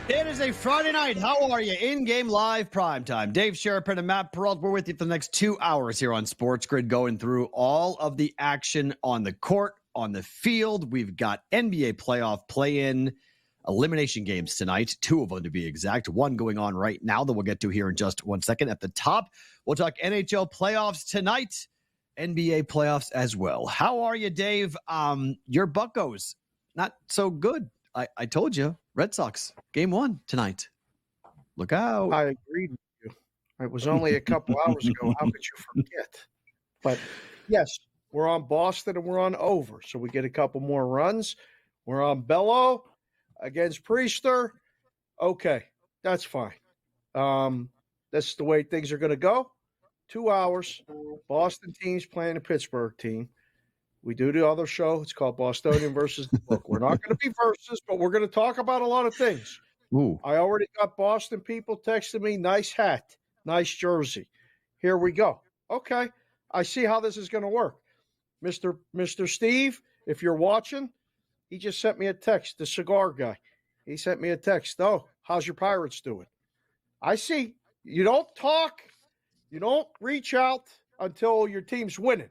It is a Friday night. How are you? In-game live primetime. Dave Sharapan and Matt Perrault. We're with you for the next 2 hours here on SportsGrid, going through all of the action on the court, on the field. We've got NBA playoff play-in elimination games tonight, 2 of them to be exact. One going on right now that we'll get to here in just 1 second. At the top, we'll talk NHL playoffs tonight, NBA playoffs as well. How are you, Dave? Your Buccos, not so good. I told you, Red Sox, game 1 tonight. Look out. I agreed with you. It was only a couple hours ago. How could you forget? But, yes, we're on Boston and we're on over. So we get a couple more runs. We're on Bello against Priester. Okay, that's fine. That's the way things are going to go. 2 hours. Boston team's playing a Pittsburgh team. We do the other show. It's called Bostonian versus the Book. We're not going to be versus, but we're going to talk about a lot of things. Ooh. I already got Boston people texting me, nice hat, nice jersey. Here we go. Okay, I see how this is going to work. Mr. Steve, if you're watching, he just sent me a text, the cigar guy. He sent me a text. Oh, how's your Pirates doing? I see. You don't talk. You don't reach out until your team's winning.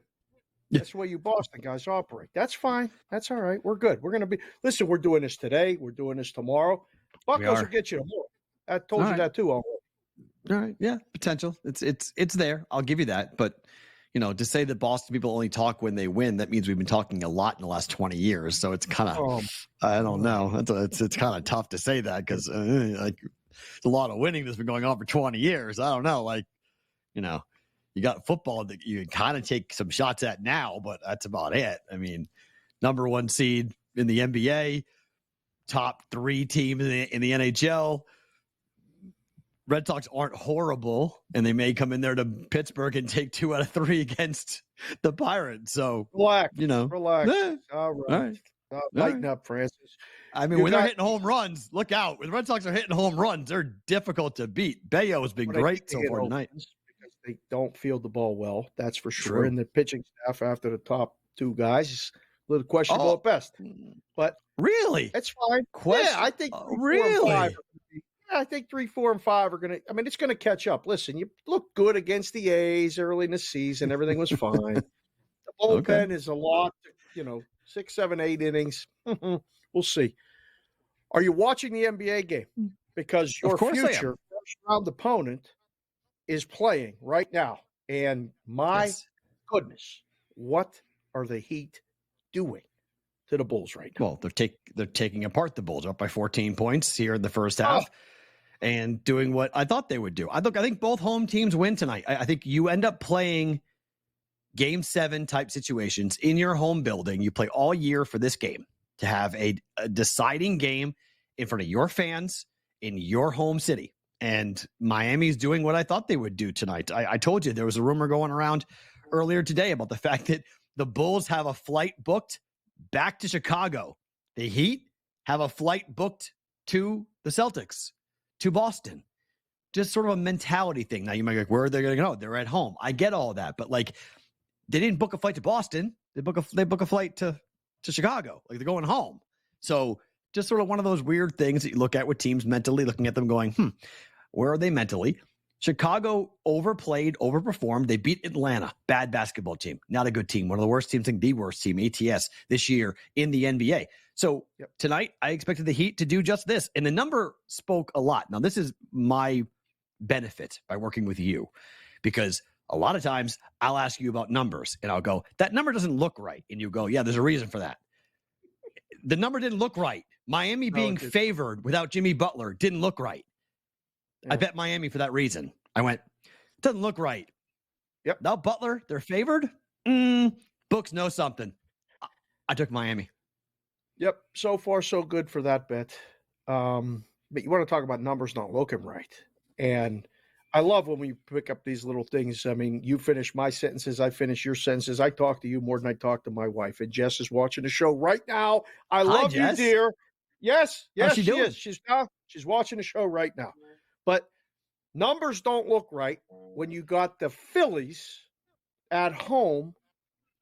That's the way you Boston guys operate. That's fine. That's all right. We're good. We're going to be – listen, we're doing this today. We're doing this tomorrow. Buccos will get you tomorrow. I told you that too already. All right. Yeah, potential. It's there. I'll give you that. But, you know, to say that Boston people only talk when they win, that means we've been talking a lot in the last 20 years. So it's kind of I don't know. It's kind of tough to say that because like it's a lot of winning that's been going on for 20 years. I don't know. Like, you know. You got football that you can kind of take some shots at now, but that's about it. I mean, number 1 seed in the NBA, top 3 team in the NHL. Red Sox aren't horrible, and they may come in there to Pittsburgh and take 2 out of 3 against the Pirates. So, relax. Eh, All right. Lighten up, Francis. I mean, when they're hitting home runs, look out. When the Red Sox are hitting home runs, they're difficult to beat. Bello has been great so far tonight. They don't field the ball well, that's for sure. True. And the pitching staff after the top 2 guys is a little questionable at best. But really, it's fine. Yeah, I think 3, 4, and 5 are going to. I mean, it's going to catch up. Listen, you look good against the A's early in the season. Everything was fine. The bullpen is a lot. 6, 7, 8 innings. We'll see. Are you watching the NBA game? Because your future first round opponent is playing right now. And my goodness, what are the Heat doing to the Bulls right now? Well, they're taking apart the Bulls, up by 14 points here in the first half and doing what I thought they would do. I think both home teams win tonight. I think you end up playing game 7 type situations in your home building. You play all year for this game to have a deciding game in front of your fans in your home city. And Miami's doing what I thought they would do tonight. I told you there was a rumor going around earlier today about the fact that the Bulls have a flight booked back to Chicago. The Heat have a flight booked to the Celtics, to Boston. Just sort of a mentality thing. Now you might be like, where are they going to go? They're at home. I get all that. But like, they didn't book a flight to Boston. They book a flight to Chicago. Like, they're going home. So just sort of one of those weird things that you look at with teams mentally, looking at them going, where are they mentally? Chicago overplayed, overperformed. They beat Atlanta, bad basketball team, not a good team. One of the worst teams, I think the worst team, ATS, this year in the NBA. So tonight, I expected the Heat to do just this. And the number spoke a lot. Now, this is my benefit by working with you, because a lot of times I'll ask you about numbers and I'll go, that number doesn't look right. And you go, yeah, there's a reason for that. The number didn't look right. Miami being favored without Jimmy Butler didn't look right. I bet Miami for that reason. I went, it doesn't look right. Yep. Now Butler, they're favored. Books know something. I took Miami. Yep. So far, so good for that bet. But you want to talk about numbers not looking right. And I love when we pick up these little things. I mean, you finish my sentences, I finish your sentences. I talk to you more than I talk to my wife. And Jess is watching the show right now. I love you, dear. Yes, she is. She's watching the show right now. But numbers don't look right when you got the Phillies at home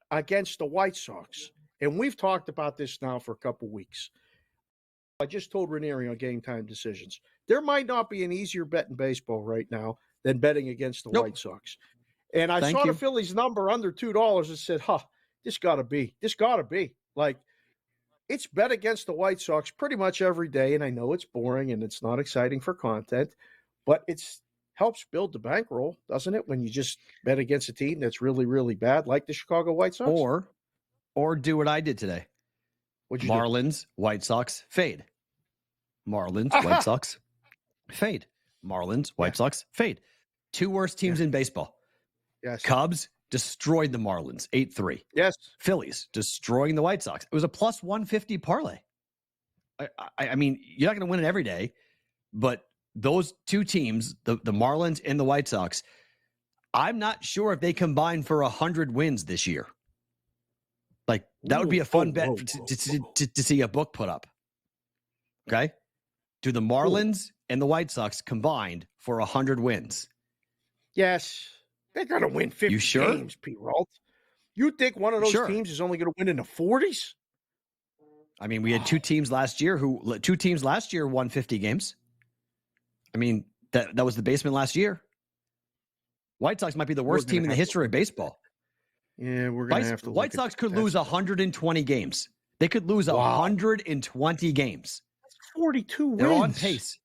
against the White Sox. And we've talked about this now for a couple weeks. I just told Ranieri on Game Time Decisions, there might not be an easier bet in baseball right now than betting against the White Sox. And I saw the Phillies number under $2 and said, this got to be. Like, it's bet against the White Sox pretty much every day. And I know it's boring and it's not exciting for content, but it's helps build the bankroll, doesn't it? When you just bet against a team that's really, really bad, like the Chicago White Sox. Or do what I did today. What'd you Marlins, do? White Sox, fade. Marlins, White Sox, fade. Marlins, White Sox, fade. Two worst teams in baseball. Yes. Cubs destroyed the Marlins, 8-3. Yes. Phillies destroying the White Sox. It was a plus 150 parlay. I mean, you're not going to win it every day, but those two teams, the Marlins and the White Sox, I'm not sure if they combine for 100 wins this year. Like, that would be a fun bet to see a book put up. Okay? Do the Marlins and the White Sox combined for 100 wins? Yes. They're going to win 50 games, Perrault. You think one of those teams is only going to win in the 40s? I mean, we had two teams last year won 50 games. I mean, that was the basement last year. White Sox might be the worst team in the history of baseball. Yeah, we're going to have to. White Sox could lose 120 games. They could lose 120 games. That's 42 wins. They're on pace.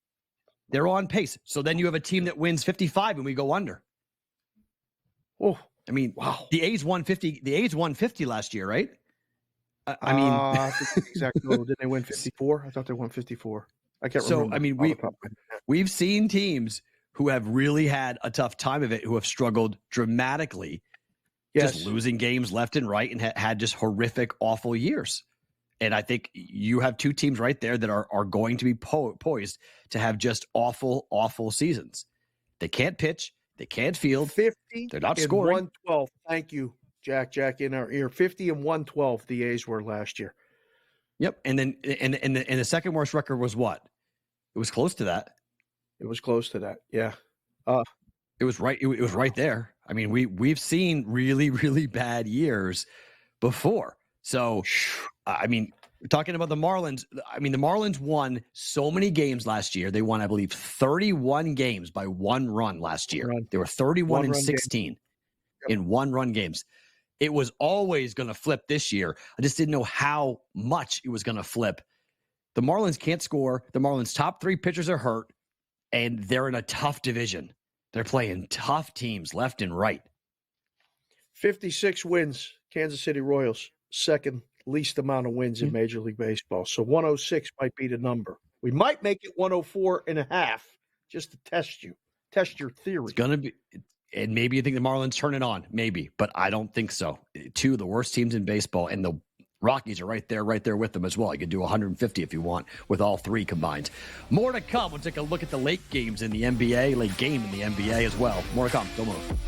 They're on pace. So then you have a team that wins 55 and we go under. Oh, I mean, the A's won 50. The A's won 50 last year, right? I mean, exactly. Didn't they win 54? I thought they won 54. I can't remember. So I mean, we've seen teams who have really had a tough time of it, who have struggled dramatically, just losing games left and right, and had just horrific, awful years. And I think you have two teams right there that are going to be poised to have just awful, awful seasons. They can't pitch. They can't field. 50. They're not scoring. 112. Thank you, Jack in our ear. 50 and 112 the A's were last year. Yep. And then and the second worst record was what? It was close to that. It was close to that. Yeah. It was right. It was right there. I mean, we've seen really, really bad years before. So, I mean, we're talking about the Marlins. I mean, the Marlins won so many games last year. They won, I believe, 31 games by one run last year. They were 31 and 16 in one-run games. It was always going to flip this year. I just didn't know how much it was going to flip. The Marlins can't score. The Marlins' top three pitchers are hurt, and they're in a tough division. They're playing tough teams left and right. 56 wins, Kansas City Royals. Second least amount of wins in Major League Baseball. So 106 might be the number. We might make it 104 and a half just to test your theory. It's going to be, and maybe you think the Marlins turn it on, maybe, but I don't think so. Two of the worst teams in baseball, and the Rockies are right there with them as well. You could do 150 if you want with all three combined. More to come. We'll take a look at the late games in the NBA, late game in the NBA as well. More to come. Don't move.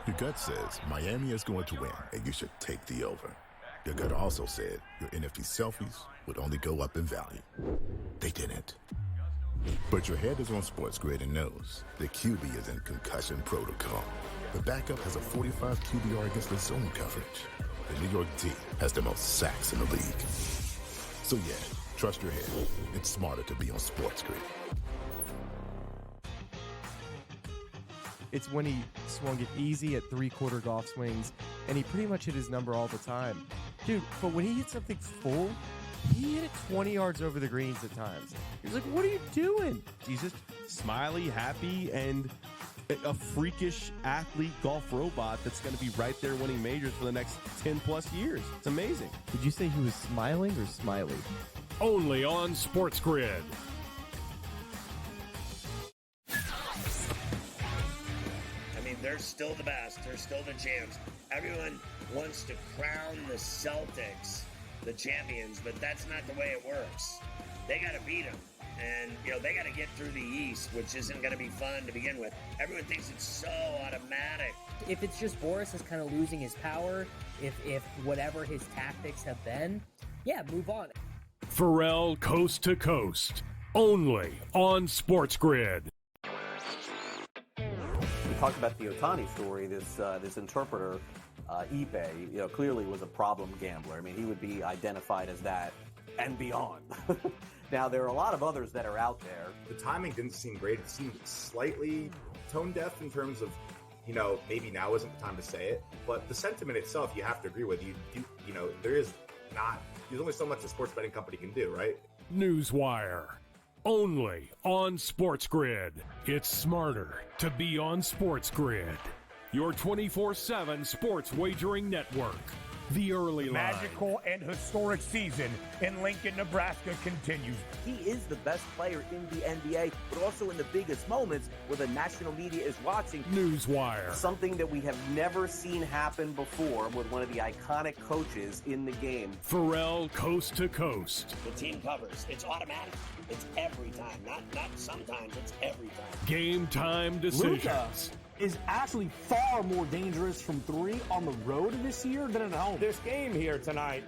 Your gut says Miami is going to win, and you should take the over. Your gut also said your NFT selfies would only go up in value. They didn't. But your head is on SportsGrid and knows the QB is in concussion protocol. The backup has a 45 QBR against the zone coverage. The New York D has the most sacks in the league. So yeah, trust your head. It's smarter to be on SportsGrid. It's when he swung it easy at three-quarter golf swings, and he pretty much hit his number all the time. Dude, but when he hit something full, he hit it 20 yards over the greens at times. He was like, what are you doing? He's just smiley, happy, and a freakish athlete golf robot that's going to be right there winning majors for the next 10-plus years. It's amazing. Did you say he was smiling or smiley? Only on SportsGrid. They're still the best. They're still the champs. Everyone wants to crown the Celtics the champions, but that's not the way it works. They got to beat them. And, they got to get through the East, which isn't going to be fun to begin with. Everyone thinks it's so automatic. If it's just Boris is kind of losing his power, if whatever his tactics have been, yeah, move on. Perrault Coast to Coast, only on SportsGrid. We talked about the Ohtani story. This interpreter, Ipe, clearly was a problem gambler. I mean, he would be identified as that and beyond. Now, there are a lot of others that are out there. The timing didn't seem great. It seemed slightly tone deaf in terms of, maybe now isn't the time to say it. But the sentiment itself, you have to agree with. There's only so much a sports betting company can do, right? Newswire, only on SportsGrid. It's smarter to be on SportsGrid. Your 24/7 sports wagering network. The early line. Magical and historic season in Lincoln, Nebraska continues. He is the best player in the NBA, but also in the biggest moments where the national media is watching. Newswire. Something that we have never seen happen before with one of the iconic coaches in the game. Perrault Coast to Coast. The team covers. It's automatic. It's every time. Not sometimes. It's every time. Game time decisions. Luka is actually far more dangerous from three on the road this year than at home. This game here tonight,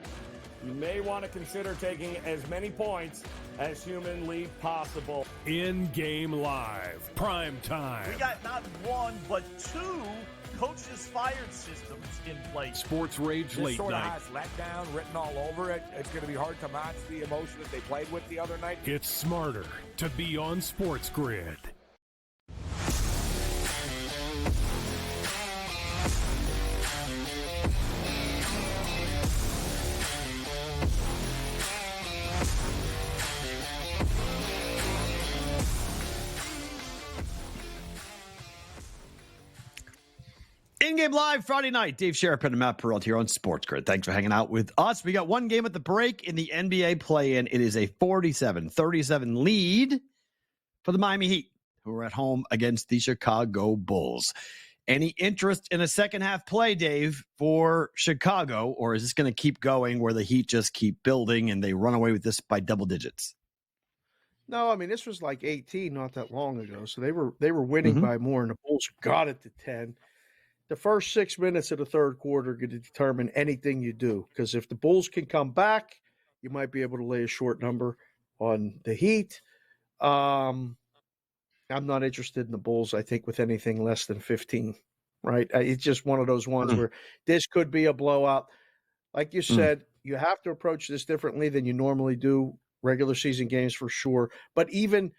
you may want to consider taking as many points as humanly possible. InGame Live, PrimeTime. We got not one, but two coaches fired systems in place. Sports Rage This Late sort of Night. has letdown written all over it. It's going to be hard to match the emotion that they played with the other night. It's smarter to be on SportsGrid. InGame Live Friday night. Dave Sharapan and Matt Perrault here on SportsGrid. Thanks for hanging out with us. We got one game at the break in the NBA play-in. It is a 47-37 lead for the Miami Heat, who are at home against the Chicago Bulls. Any interest in a second half play, Dave, for Chicago, or is this going to keep going where the Heat just keep building and they run away with this by double digits? No, I mean, this was like 18 not that long ago, so they were winning by more, and the Bulls got it to 10. The first 6 minutes of the third quarter are going to determine anything you do, because if the Bulls can come back, you might be able to lay a short number on the Heat. I'm not interested in the Bulls, I think, with anything less than 15, right? It's just one of those ones where this could be a blowout. Like you said, you have to approach this differently than you normally do regular season games for sure, but even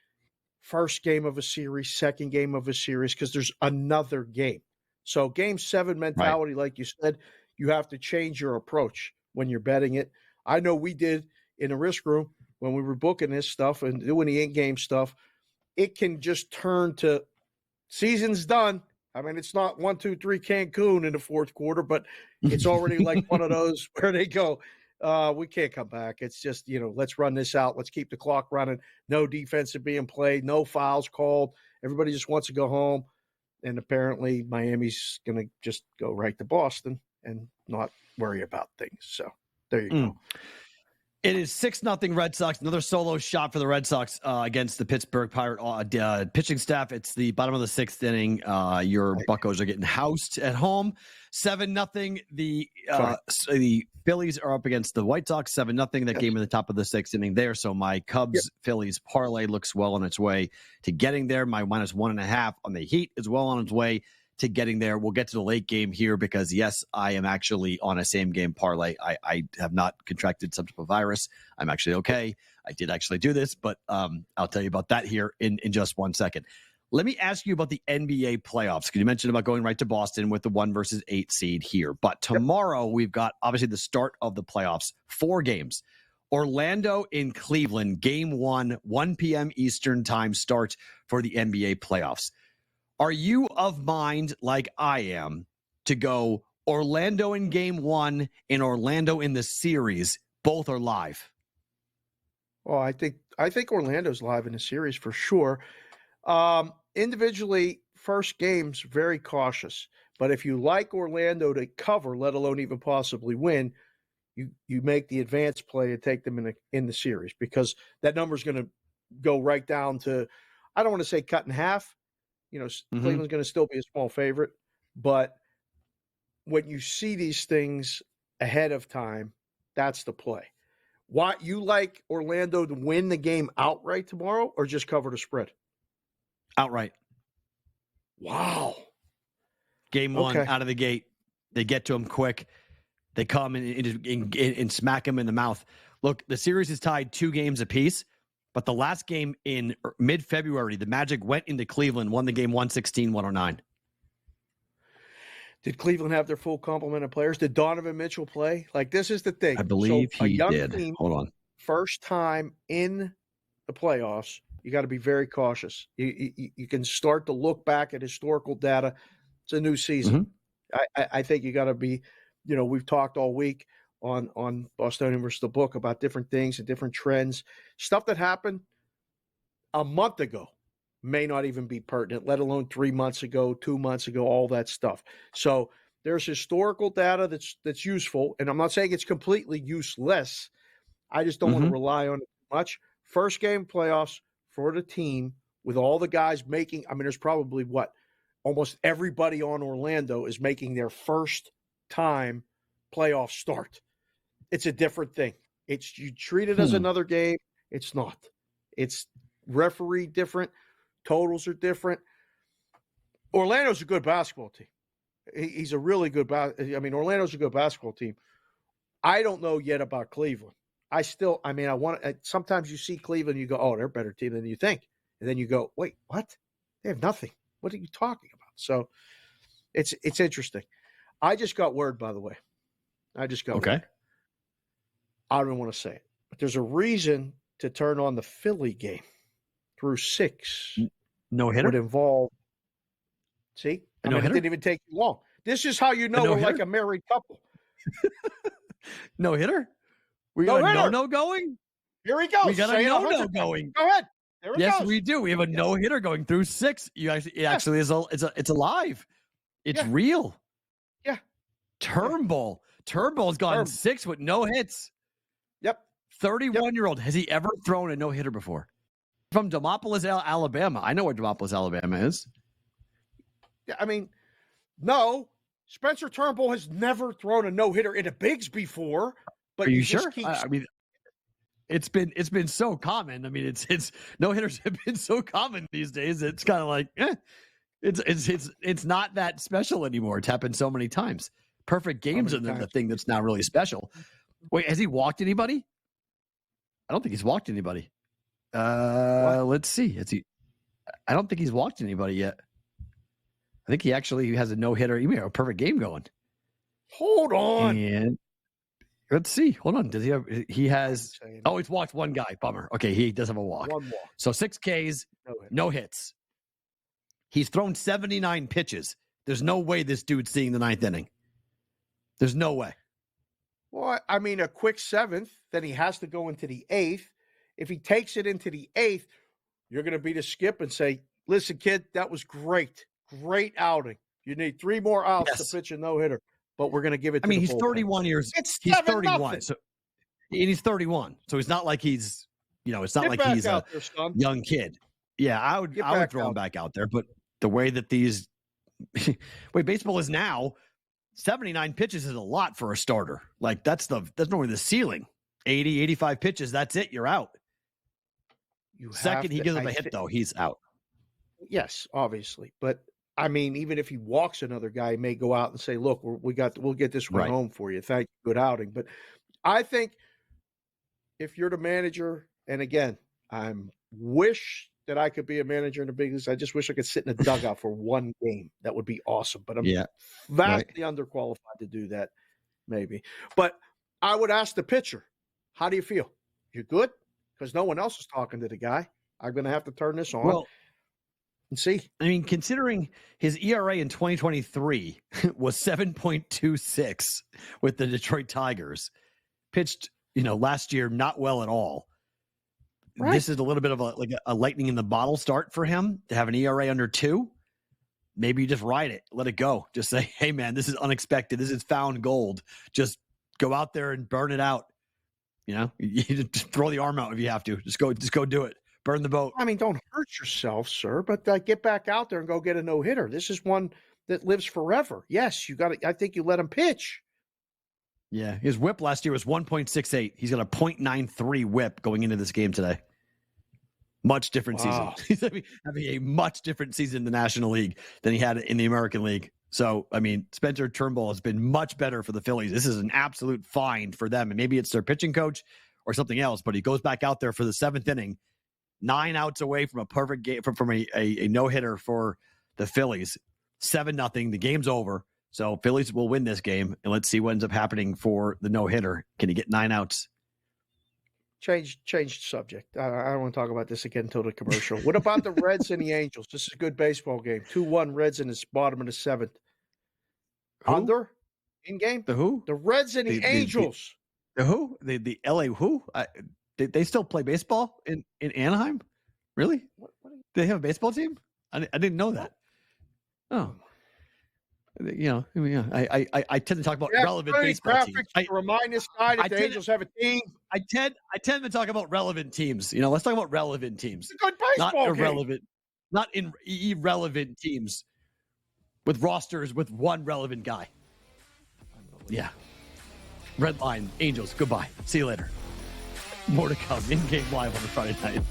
first game of a series, second game of a series, because there's another game. So game 7 mentality, like you said, you have to change your approach when you're betting it. I know we did in the risk room when we were booking this stuff and doing the in-game stuff. It can just turn to season's done. I mean, it's not 1, 2, 3 Cancun in the fourth quarter, but it's already like one of those where they go, we can't come back. It's just, let's run this out. Let's keep the clock running. No defensive being played, no fouls called. Everybody just wants to go home. And apparently Miami's going to just go right to Boston and not worry about things. So there you go. It is 6-0 Red Sox. Another solo shot for the Red Sox against the Pittsburgh Pirate pitching staff. It's the bottom of the 6th inning. Your Buccos are getting housed at home. 7-0. The Phillies are up against the White Sox. 7-0. That game in the top of the 6th inning there. So my Cubs-Phillies parlay looks well on its way to getting there. My -1.5 on the Heat is well on its way to getting there. We'll get to the late game here because, yes, I am actually on a same-game parlay. I have not contracted some type of virus. I'm actually okay. I did actually do this, but I'll tell you about that here in just 1 second. Let me ask you about the NBA playoffs, because you mentioned about going right to Boston with the 1 versus 8 seed here. But tomorrow we've got, obviously, the start of the playoffs. 4 games. Orlando in Cleveland, game 1, 1 p.m. Eastern time start for the NBA playoffs. Are you of mind, like I am, to go Orlando in game 1 and Orlando in the series? Both are live. Well, I think Orlando's live in the series for sure. Individually, first game's very cautious. But if you like Orlando to cover, let alone even possibly win, you make the advance play and take them in the series, because that number's going to go right down to, I don't want to say cut in half. Cleveland's going to still be a small favorite, but when you see these things ahead of time, that's the play. Why you like Orlando to win the game outright tomorrow, or just cover the spread? Outright. Wow. Game one out of the gate. They get to him quick. They come and smack him in the mouth. Look, the series is tied 2 games apiece, but the last game in mid-February, the Magic went into Cleveland, won the game 116-109. Did Cleveland have their full complement of players? Did Donovan Mitchell play? Like, this is the thing. I believe so he a young did. Team, Hold on. First time in the playoffs, you got to be very cautious. You can start to look back at historical data. It's a new season. I think you got to be, we've talked all week on Bostonian versus the Book about different things and different trends. Stuff that happened a month ago may not even be pertinent, let alone 3 months ago, 2 months ago, all that stuff. So there's historical data that's useful, and I'm not saying it's completely useless. I just don't want to rely on it too much. First game playoffs for the team with all the guys making, there's probably almost everybody on Orlando is making their first time playoff start. It's a different thing. You treat it as another game. It's not. It's referee different. Totals are different. Orlando's a good basketball team. He's a really good Orlando's a good basketball team. I don't know yet about Cleveland. Sometimes you see Cleveland, you go, oh, they're a better team than you think. And then you go, wait, what? They have nothing. What are you talking about? So it's interesting. I just got word, by the way. Word. I don't want to say it, but there's a reason to turn on the Philly game through 6. No hitter would involve. See, it didn't even take you long. This is how you know we're like a married couple. No hitter. We got a no going. Here he goes. We got a no going. Go ahead. There it goes. Yes, we do. We have a no hitter going through 6. It actually is. It's alive. It's real. Yeah. Turnbull. Turnbull's gone 6 with no hits. Yep. 31-year-old. Has he ever thrown a no hitter before? From Demopolis, Alabama. I know where Demopolis, Alabama is. Yeah, no. Spencer Turnbull has never thrown a no hitter in a bigs before. But are you sure? It's been so common. It's no hitters have been so common these days. It's kind of like, it's not that special anymore. It's happened so many times. Perfect games are the thing that's now really special. Wait, has he walked anybody? I don't think he's walked anybody. Let's see. I don't think he's walked anybody yet. I think he actually has a no hitter. You mean a perfect game going? Hold on. And let's see. Hold on. Does he have? He has. Oh, he's walked one guy. Bummer. Okay, he does have a walk. One walk. So 6 Ks, no hits. He's thrown 79 pitches. There's no way this dude's seeing the 9th inning. There's no way. Well, a quick 7th, then he has to go into the 8th. If he takes it into the 8th, you're going to be the skip and say, listen, kid, that was great. Great outing. You need 3 more outs to pitch a no-hitter, but we're going to give it to he's 31 years. He's 31. So, and he's 31. So it's not like he's, it's not like he's a young kid. Yeah, I would throw him back out there. But the way that baseball is now, 79 pitches is a lot for a starter. Like that's normally the ceiling. 80, 85 pitches. That's it. You're out. Second, he gives up a hit, though. He's out. Yes, obviously. But even if he walks another guy, he may go out and say, look, we'll get this one home for you. Thank you. Good outing. But I think if you're the manager, and again, I wish that I could be a manager in the big leagues. I just wish I could sit in a dugout for one game. That would be awesome. But I'm vastly underqualified to do that, maybe. But I would ask the pitcher, how do you feel? You good? Because no one else is talking to the guy. I'm going to have to turn this on and see. Considering his ERA in 2023 was 7.26 with the Detroit Tigers, pitched, last year not well at all. Right. This is a little bit of a lightning in the bottle start for him to have an ERA under 2. Maybe you just ride it, let it go. Just say, hey man, this is unexpected. This is found gold. Just go out there and burn it out. You just throw the arm out if you have to. Just go do it. burn the boat. I mean, don't hurt yourself, sir, but get back out there and go get a no-hitter. This is one that lives forever. Yes, you got to. I think you let him pitch. Yeah, his whip last year was 1.68. He's got a 0.93 whip going into this game today. Much different season. He's having a much different season in the National League than he had in the American League. So, I mean, Spencer Turnbull has been much better for the Phillies. This is an absolute find for them. And maybe it's their pitching coach or something else, but he goes back out there for the 7th inning, 9 outs away from a perfect game, from a no-hitter for the Phillies. 7-0. The game's over. So Phillies will win this game, and let's see what ends up happening for the no-hitter. Can he get 9 outs? Change subject. I don't want to talk about this again until the commercial. What about the Reds and the Angels? This is a good baseball game. 2-1 Reds in the bottom of the 7th. Who? Under? In-game? The who? The Reds and the Angels. The who? The LA who? They still play baseball in Anaheim? Really? Do they have a baseball team? I didn't know that. Oh. You know, I tend to talk about relevant baseball teams. To remind this guy that the Angels have a team. I tend to talk about relevant teams. You know, let's talk about relevant teams. It's a good baseball not irrelevant, game. Not irrelevant teams with rosters with one relevant guy. Yeah. Red line, Angels, goodbye. See you later. More to come. In-game live on the Friday night.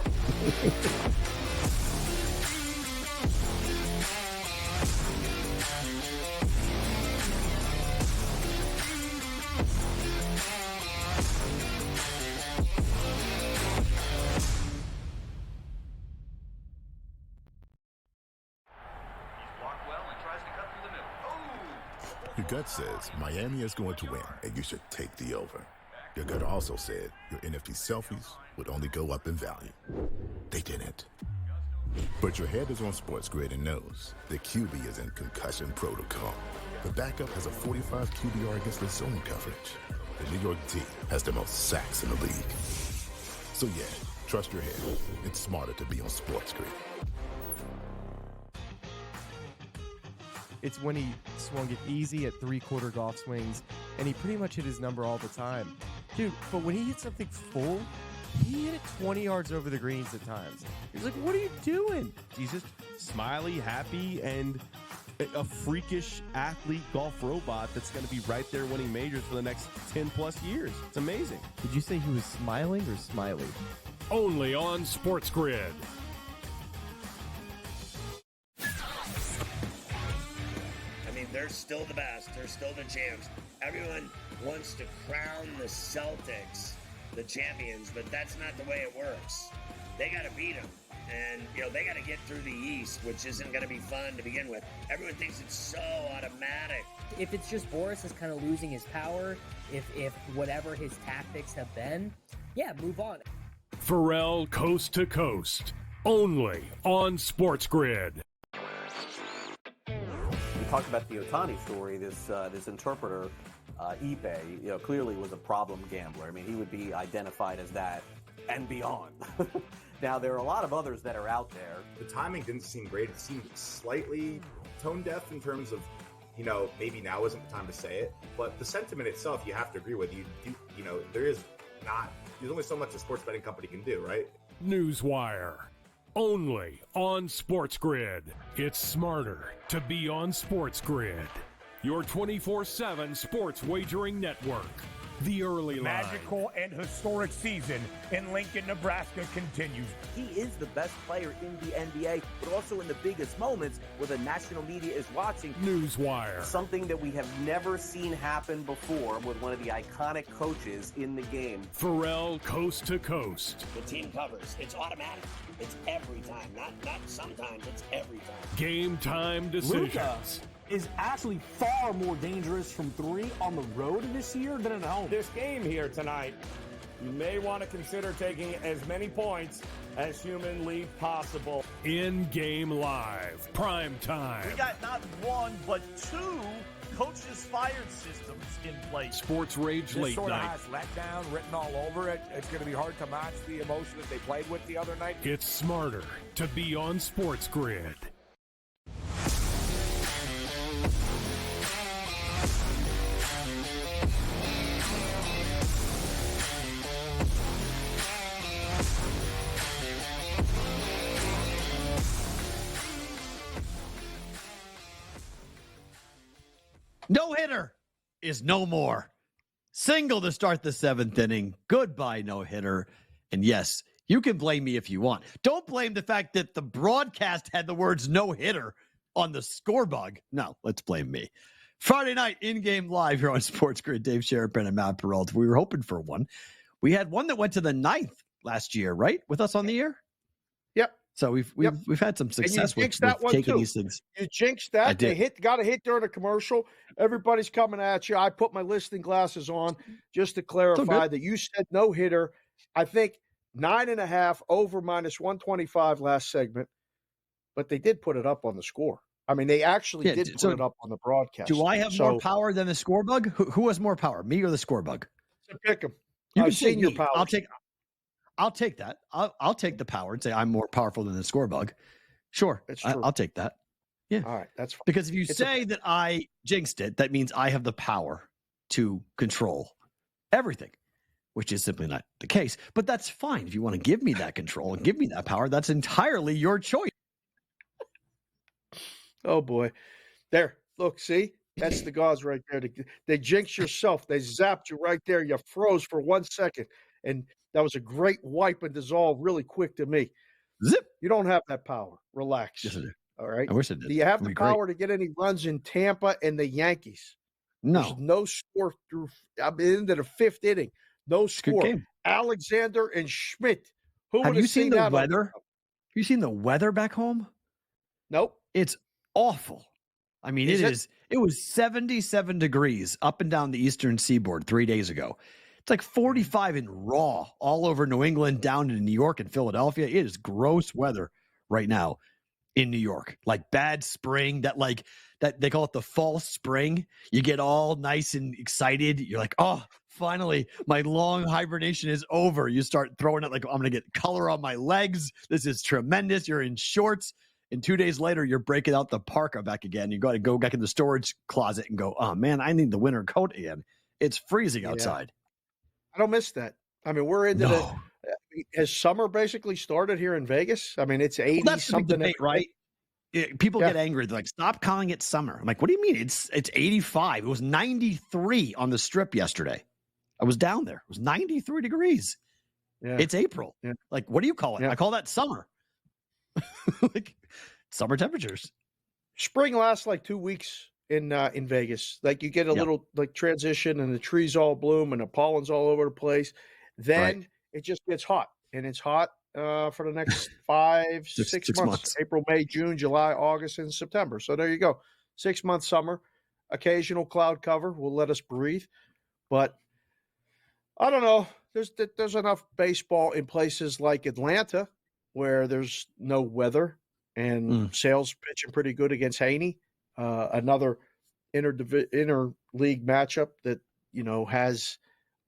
Your gut says Miami is going to win, and you should take the over. Your gut also said your NFT selfies would only go up in value. They didn't. But your head is on SportsGrid and knows the QB is in concussion protocol. The backup has a 45 QBR against the zone coverage. The New York D has the most sacks in the league. So yeah, trust your head. It's smarter to be on SportsGrid. It's when he swung it easy at 3/4 golf swings, and he pretty much hit his number all the time. Dude, but when he hit something full, he hit it 20 yards over the greens at times. He's like, what are you doing? He's just smiley, happy, and a freakish athlete golf robot that's going to be right there winning majors for the next 10 plus years. It's amazing. Did you say he was smiling or smiley? Only on SportsGrid. They're still the best. They're still the champs. Everyone wants to crown the Celtics the champions, but that's not the way it works. They got to beat them. And, they got to get through the East, which isn't going to be fun to begin with. Everyone thinks it's so automatic. If it's just Boris is kind of losing his power, if whatever his tactics have been, yeah, move on. Perrault Coast to Coast. Only on SportsGrid. Talked about the Ohtani story. This interpreter, Ipe, clearly was a problem gambler. I mean, he would be identified as that and beyond. Now, there are a lot of others that are out there. The timing didn't seem great. It seemed slightly tone deaf in terms of, maybe now isn't the time to say it. But the sentiment itself, you have to agree with. There's only so much a sports betting company can do, right? Newswire. Only on SportsGrid. It's smarter to be on SportsGrid. Your 24/7 sports wagering network. The early line. Magical and historic season in Lincoln, Nebraska continues. He is the best player in the NBA, but also in the biggest moments where the national media is watching. Newswire. Something that we have never seen happen before with one of the iconic coaches in the game. Perrault Coast to Coast. The team covers. It's automatic. It's every time. Not sometimes. It's every time. Game time decisions. Luka is actually far more dangerous from 3 on the road this year than at home. This game here tonight, you may want to consider taking as many points as humanly possible. In-game live. PrimeTime. We got not one, but 2 coaches fired systems in place. Sports Rage Late Sort Night. of has letdown written all over it. It's going to be hard to match the emotion that they played with the other night. It's smarter to be on SportsGrid. No hitter is no more. Single to start the 7th inning. Goodbye, no hitter. And yes, you can blame me if you want. Don't blame the fact that the broadcast had the words no hitter on the score bug. No, let's blame me. Friday night, in-game live here on SportsGrid. Dave Sharapan and Matt Perrault. We were hoping for one. We had one that went to the 9th last year, right? With us on the air? Yep. So we've had some success with taking these things. You jinxed that. They got a hit during a commercial. Everybody's coming at you. I put my listening glasses on just to clarify that you said no hitter. I think 9.5 over -125 last segment, but they did put it up on the score. I mean, they actually did put it up on the broadcast. Do I have more power than the score bug? Who has more power, me or the score bug? So pick them. I've seen your power. I'll take that. I'll take the power and say I'm more powerful than the score bug. Sure, I'll take that. Yeah. All right, that's fine. Because if you say that I jinxed it, that means I have the power to control everything, which is simply not the case. But that's fine. If you want to give me that control and give me that power, that's entirely your choice. Oh, boy. There. Look, see? That's the gauze right there. They jinxed yourself. They zapped you right there. You froze for 1 second. And that was a great wipe and dissolve really quick to me. Zip. You don't have that power. Relax. Yes, I do. All right. I wish I did. Do you have the power to get any runs in Tampa and the Yankees? No. There's no score through into the 5th inning. No score. Alexander and Schmidt. Who have you seen the weather? Have you seen the weather back home? Nope. It's awful. I mean, it was 77 degrees up and down the eastern seaboard 3 days ago. It's like 45 and raw all over New England, down to New York and Philadelphia. It is gross weather right now in New York. Like bad spring, that they call it the false spring. You get all nice and excited. You're like, oh, finally, my long hibernation is over. You start throwing it like, I'm going to get color on my legs. This is tremendous. You're in shorts. And 2 days later, you're breaking out the parka back again. You got to go back in the storage closet and go, oh, man, I need the winter coat again. It's freezing outside. I don't miss that. I mean, we're into has summer basically started here in Vegas? I mean, it's 80 that's something, debate, right? People get angry. They're like, stop calling it summer. I'm like, what do you mean? It's 85. It was 93 on the strip yesterday. I was down there. It was 93 degrees. Yeah. It's April. Yeah. Like, what do you call it? I call that summer. Like summer temperatures. Spring lasts like 2 weeks in Vegas. Like you get a little like transition and the trees all bloom and the pollen's all over the place. Then it just gets hot, and it's hot for the next 6 months. April, May, June, July, August, and September. So there you go. 6 month summer. Occasional cloud cover will let us breathe. But I don't know. There's enough baseball in places like Atlanta where there's no weather and Sale's pitching pretty good against Haney. Another inter-league matchup that, has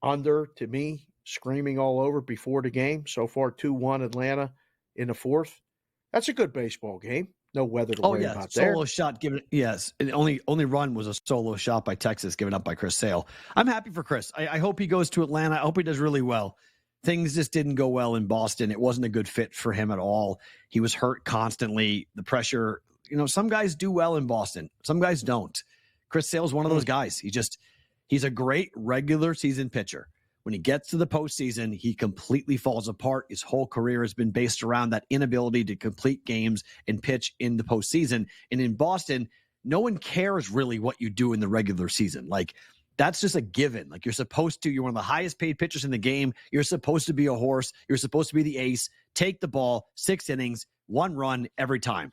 under, to me, screaming all over before the game. So far, 2-1 Atlanta in the 4th. That's a good baseball game. No weather to worry about there. Solo shot given. Yes. The only run was a solo shot by Texas given up by Chris Sale. I'm happy for Chris. I hope he goes to Atlanta. I hope he does really well. Things just didn't go well in Boston. It wasn't a good fit for him at all. He was hurt constantly. The pressure, some guys do well in Boston. Some guys don't. Chris Sale's one of those guys. He's a great regular season pitcher. When he gets to the postseason, he completely falls apart. His whole career has been based around that inability to complete games and pitch in the postseason. And in Boston, no one cares really what you do in the regular season. Like, that's just a given. Like, you're one of the highest paid pitchers in the game. You're supposed to be a horse. You're supposed to be the ace. Take the ball, 6 innings, 1 run every time.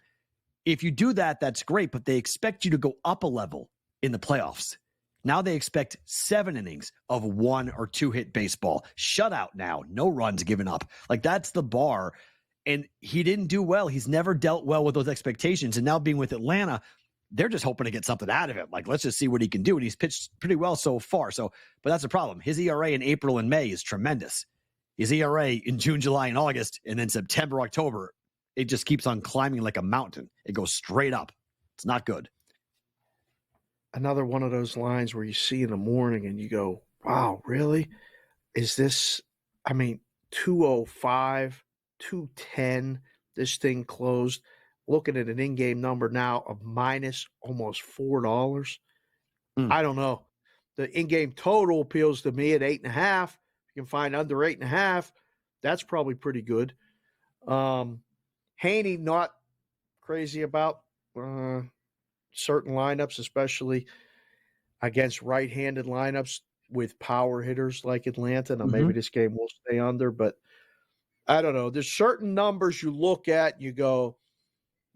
If you do that, that's great, but they expect you to go up a level in the playoffs. Now they expect 7 innings of 1 or 2 hit baseball. Shutout now. No runs given up. Like, that's the bar. And he didn't do well. He's never dealt well with those expectations. And now being with Atlanta, they're just hoping to get something out of him. Like, let's just see what he can do. And he's pitched pretty well so far. But that's the problem. His ERA in April and May is tremendous. His ERA in June, July, and August, and then September, October, it just keeps on climbing like a mountain. It goes straight up. It's not good. Another one of those lines where you see in the morning and you go, wow, really? Is this, 205, 210, this thing closed. Looking at an in-game number now of minus almost $4. I don't know. The in-game total appeals to me at 8.5. You can find under 8.5. That's probably pretty good. Haney, not crazy about certain lineups, especially against right-handed lineups with power hitters like Atlanta. Now, maybe this game will stay under, but I don't know. There's certain numbers you look at and you go,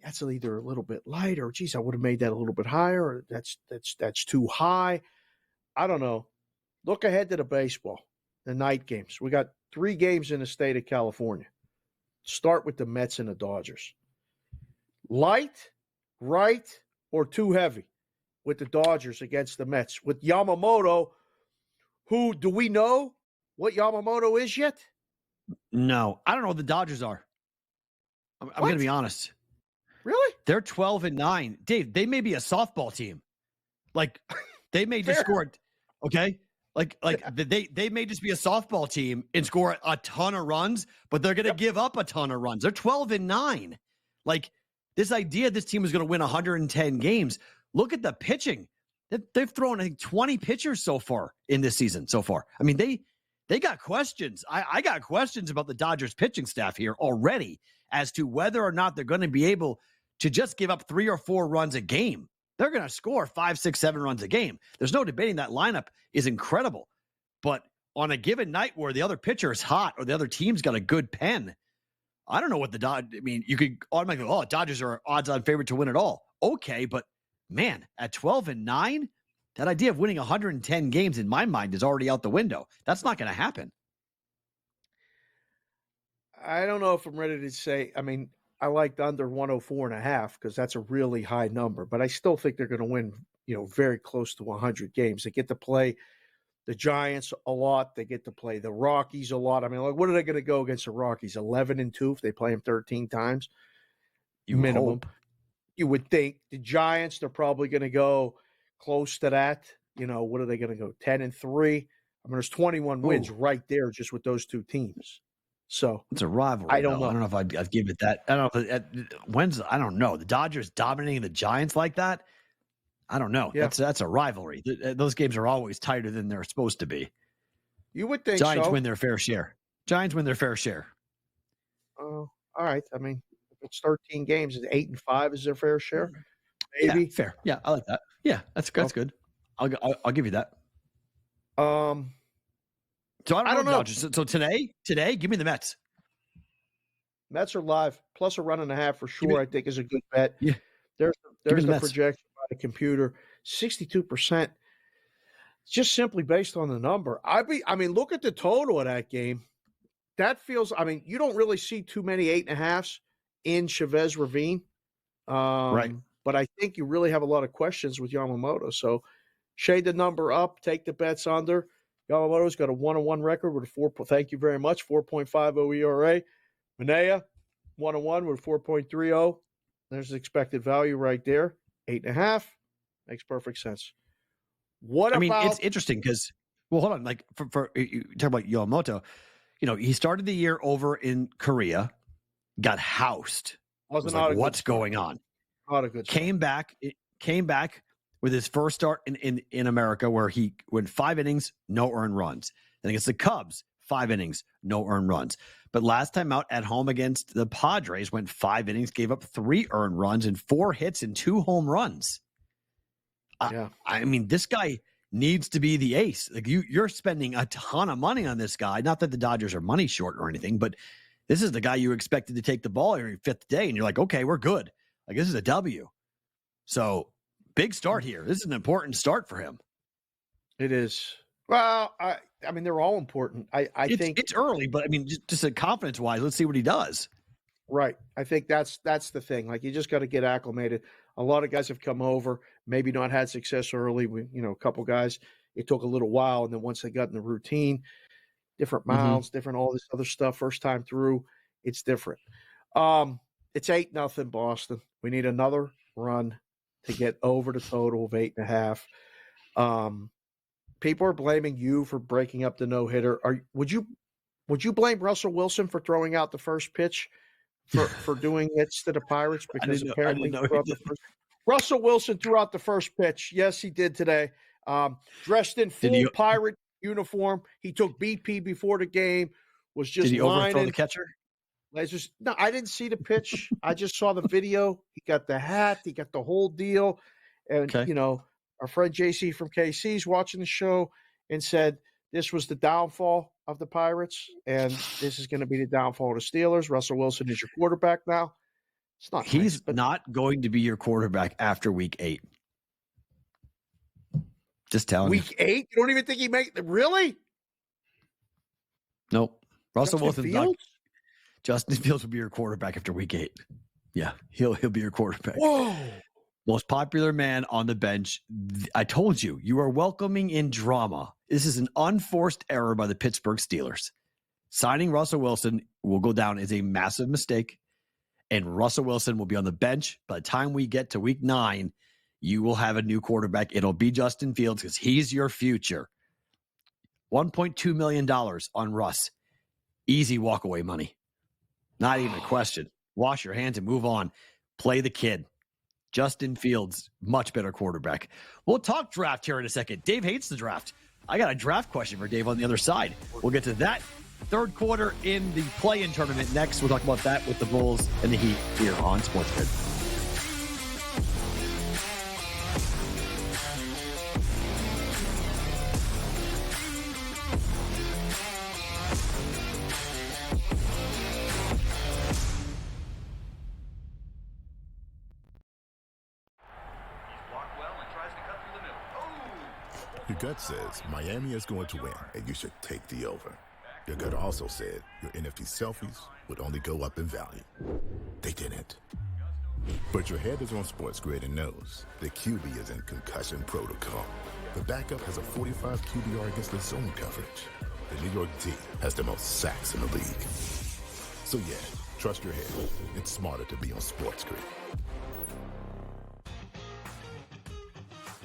that's either a little bit light or, geez, I would have made that a little bit higher, or that's too high. I don't know. Look ahead to the baseball, the night games. We got 3 games in the state of California. Start with the Mets and the Dodgers. Light, right, or too heavy with the Dodgers against the Mets. With Yamamoto, who do we know what Yamamoto is yet? No, I don't know what the Dodgers are. I'm going to be honest. Really? They're 12-9. Dave, they may be a softball team. Like, they may just score, okay? Like they may just be a softball team and score a ton of runs, but they're going to give up a ton of runs. They're 12-9. Like, this idea this team is going to win 110 games. Look at the pitching. They've thrown, I think, 20 pitchers so far in this season so far. I mean, they got questions. I got questions about the Dodgers pitching staff here already as to whether or not they're going to be able to just give up 3 or 4 runs a game. They're going to score 5, 6, 7 runs a game. There's no debating that lineup is incredible. But on a given night where the other pitcher is hot or the other team's got a good pen, I don't know what the Dodgers, I mean, you could automatically go, Dodgers are odds-on favorite to win it all. Okay, but man, at 12-9, that idea of winning 110 games in my mind is already out the window. That's not going to happen. I don't know if I'm ready to say, I mean, I liked under 104.5 because that's a really high number, but I still think they're going to win, very close to 100 games. They get to play the Giants a lot. They get to play the Rockies a lot. I mean, like, what are they going to go against the Rockies? 11-2 if they play them 13 times? Minimum. Hope. You would think. The Giants, they're probably going to go close to that. What are they going to go? 10-3? I mean, there's 21 wins right there just with those 2 teams. So it's a rivalry. I don't know. I don't know if I'd give it that. I don't know. I don't know. The Dodgers dominating the Giants like that. I don't know. Yeah. That's a rivalry. Those games are always tighter than they're supposed to be. You would think Giants so. win their fair share. Giants win their fair share. All right. I mean, if it's 13 games, 8-5 is their fair share. Maybe. Yeah, fair. Yeah, I like that. Yeah, that's good. I'll give you that. So I don't know. Dodgers. So today, give me the Mets. Mets are live, plus a 1.5 for sure. I think is a good bet. Yeah, there's the projection by the computer, 62%. Just simply based on the number. I mean, look at the total of that game. That feels. I mean, you don't really see too many 8.5s in Chavez Ravine, right? But I think you really have a lot of questions with Yamamoto. So shade the number up, take the bets under. Yamamoto's got a 1-1 record with a 4. Thank you very much. 4.50 ERA. Manea 1-1 with 4.30. There's the expected value right there. 8.5 makes perfect sense. I mean, it's interesting because, well, hold on. Like for you talk about Yamamoto, he started the year over in Korea, got housed. Was like, what's going on? Not a good start. Came back with his first start in America, where he went 5 innings, no earned runs. Then against the Cubs, 5 innings, no earned runs. But last time out at home against the Padres, went 5 innings, gave up 3 earned runs and 4 hits and 2 home runs. Yeah. I mean, this guy needs to be the ace. Like you're spending a ton of money on this guy. Not that the Dodgers are money short or anything, but this is the guy you expected to take the ball every 5th day, and you're like, okay, we're good. Like, this is a W. So big start here. This is an important start for him. It is. Well, I mean, they're all important. I think it's early, but I mean, just confidence wise, let's see what he does. Right. I think that's the thing. Like, you just got to get acclimated. A lot of guys have come over, maybe not had success early. A couple guys, it took a little while, and then once they got in the routine, different mounds, different all this other stuff. First time through, it's different. It's 8-0 Boston. We need another run to get over the total of 8.5. People are blaming you for breaking up the no-hitter. Would you blame Russell Wilson for throwing out the first pitch for doing hits to the Pirates? Because apparently Russell Wilson threw out the first pitch. Yes, he did today. Dressed in full pirate uniform. He took BP before the game, was just did he overthrow lining. the catcher? No, I didn't see the pitch. I just saw the video. He got the hat. He got the whole deal. And, Okay. Our friend JC from KC is watching the show and said this was the downfall of the Pirates, and this is going to be the downfall of the Steelers. Russell Wilson is your quarterback now. It's not He's nice, but not going to be your quarterback after week 8. Just telling week 8? You don't even think he make – really? Nope. Russell Justin Wilson's Fields? not. Justin Fields will be your quarterback after week 8. Yeah, he'll be your quarterback. Whoa. Most popular man on the bench. I told you, you are welcoming in drama. This is an unforced error by the Pittsburgh Steelers. Signing Russell Wilson will go down as a massive mistake, and Russell Wilson will be on the bench. By the time we get to week 9, you will have a new quarterback. It'll be Justin Fields because he's your future. $1.2 million on Russ. Easy walkaway money. Not even a question. Wash your hands and move on. Play the kid. Justin Fields, much better quarterback. We'll talk draft here in a second. Dave hates the draft. I got a draft question for Dave on the other side. We'll get to that third quarter in the play-in tournament next. We'll talk about that with the Bulls and the Heat here on SportsGrid. Your gut says Miami is going to win, and you should take the over. Your gut also said your NFT selfies would only go up in value. They didn't. But your head is on SportsGrid and knows the QB is in concussion protocol. The backup has a 45 QBR against the zone coverage. The New York D has the most sacks in the league. So yeah, trust your head. It's smarter to be on SportsGrid.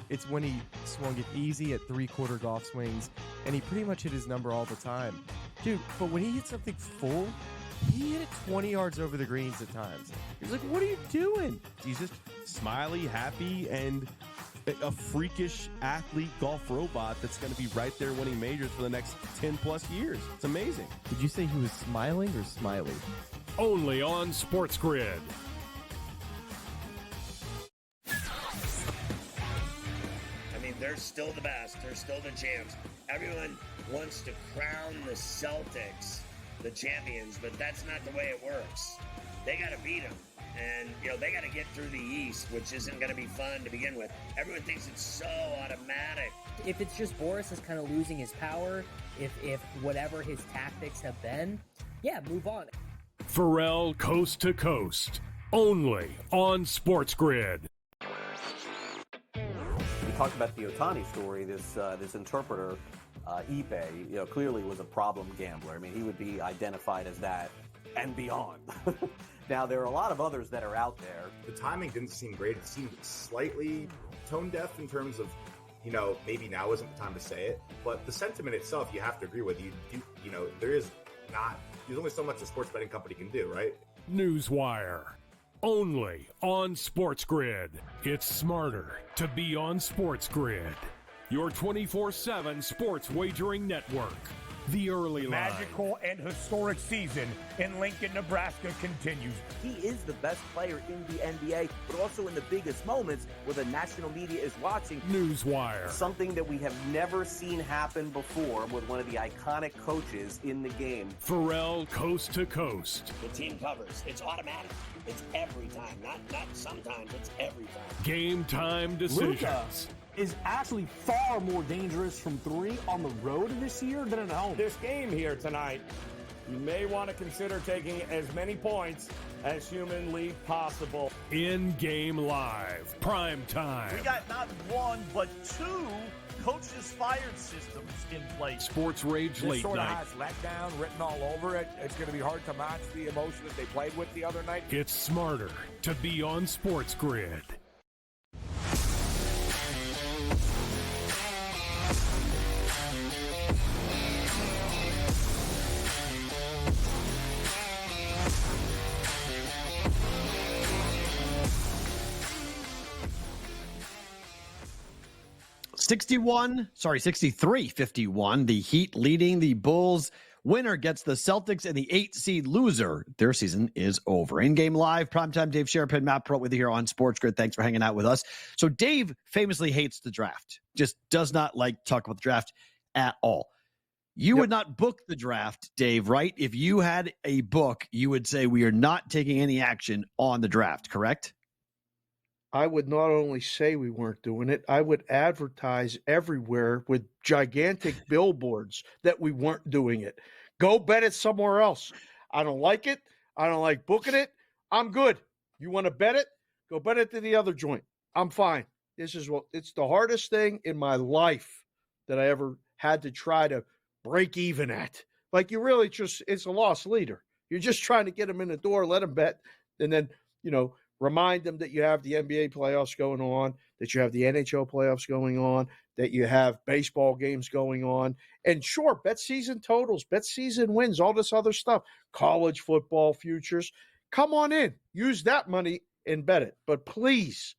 It's when he swung it easy at three-quarter golf swings, and he pretty much hit his number all the time. Dude, but when he hit something full, he hit it 20 yards over the greens at times. He's like, what are you doing? He's just smiley, happy, and a freakish athlete golf robot that's going to be right there winning majors for the next 10-plus years. It's amazing. Did you say he was smiling or smiley? Only on SportsGrid. They're still the best. They're still the champs. Everyone wants to crown the Celtics the champions, but that's not the way it works. They got to beat them. And, they got to get through the East, which isn't going to be fun to begin with. Everyone thinks it's so automatic. If it's just Boris is kind of losing his power, if whatever his tactics have been, yeah, move on. Perrault Coast to Coast. Only on SportsGrid. Talked about the Ohtani story. This interpreter, Ipe, clearly was a problem gambler. I mean, he would be identified as that and beyond. Now, there are a lot of others that are out there. The timing didn't seem great. It seemed slightly tone deaf in terms of, maybe now isn't the time to say it. But the sentiment itself, you have to agree with. There's only so much a sports betting company can do, right? Newswire. Only on SportsGrid. It's smarter to be on SportsGrid. Your 24/7 sports wagering network. The early line. Magical and historic season in Lincoln, Nebraska continues. He is the best player in the NBA, but also in the biggest moments where the national media is watching. Newswire. Something that we have never seen happen before with one of the iconic coaches in the game. Perrault Coast to Coast. The team covers. It's automatic. It's every time. Not sometimes. It's every time. Game time decisions. Luka is actually far more dangerous from 3 on the road this year than at home. This game here tonight, you may want to consider taking as many points as humanly possible. InGame Live. PrimeTime. We got not one, but 2 coaches fired systems in place. Sports Rage Late sort Night. of has letdown written all over it. It's going to be hard to match the emotion that they played with the other night. It's smarter to be on SportsGrid. 63-51. The Heat leading the Bulls. Winner gets the Celtics, and the 8-seed loser, their season is over. In-game live, primetime Dave Sharapan, Matt Perrault with you here on SportsGrid. Thanks for hanging out with us. So Dave famously hates the draft, just does not like to talk about the draft at all. You would not book the draft, Dave, right? If you had a book, you would say we are not taking any action on the draft, correct? I would not only say we weren't doing it, I would advertise everywhere with gigantic billboards that we weren't doing it. Go bet it somewhere else. I don't like it. I don't like booking it. I'm good. You want to bet it? Go bet it to the other joint. I'm fine. It's the hardest thing in my life that I ever had to try to break even at. Like you really it's a lost leader. You're just trying to get them in the door, let them bet, and then, remind them that you have the NBA playoffs going on, that you have the NHL playoffs going on, that you have baseball games going on. And sure, bet season totals, bet season wins, all this other stuff, college football futures. Come on in. Use that money and bet it. But please,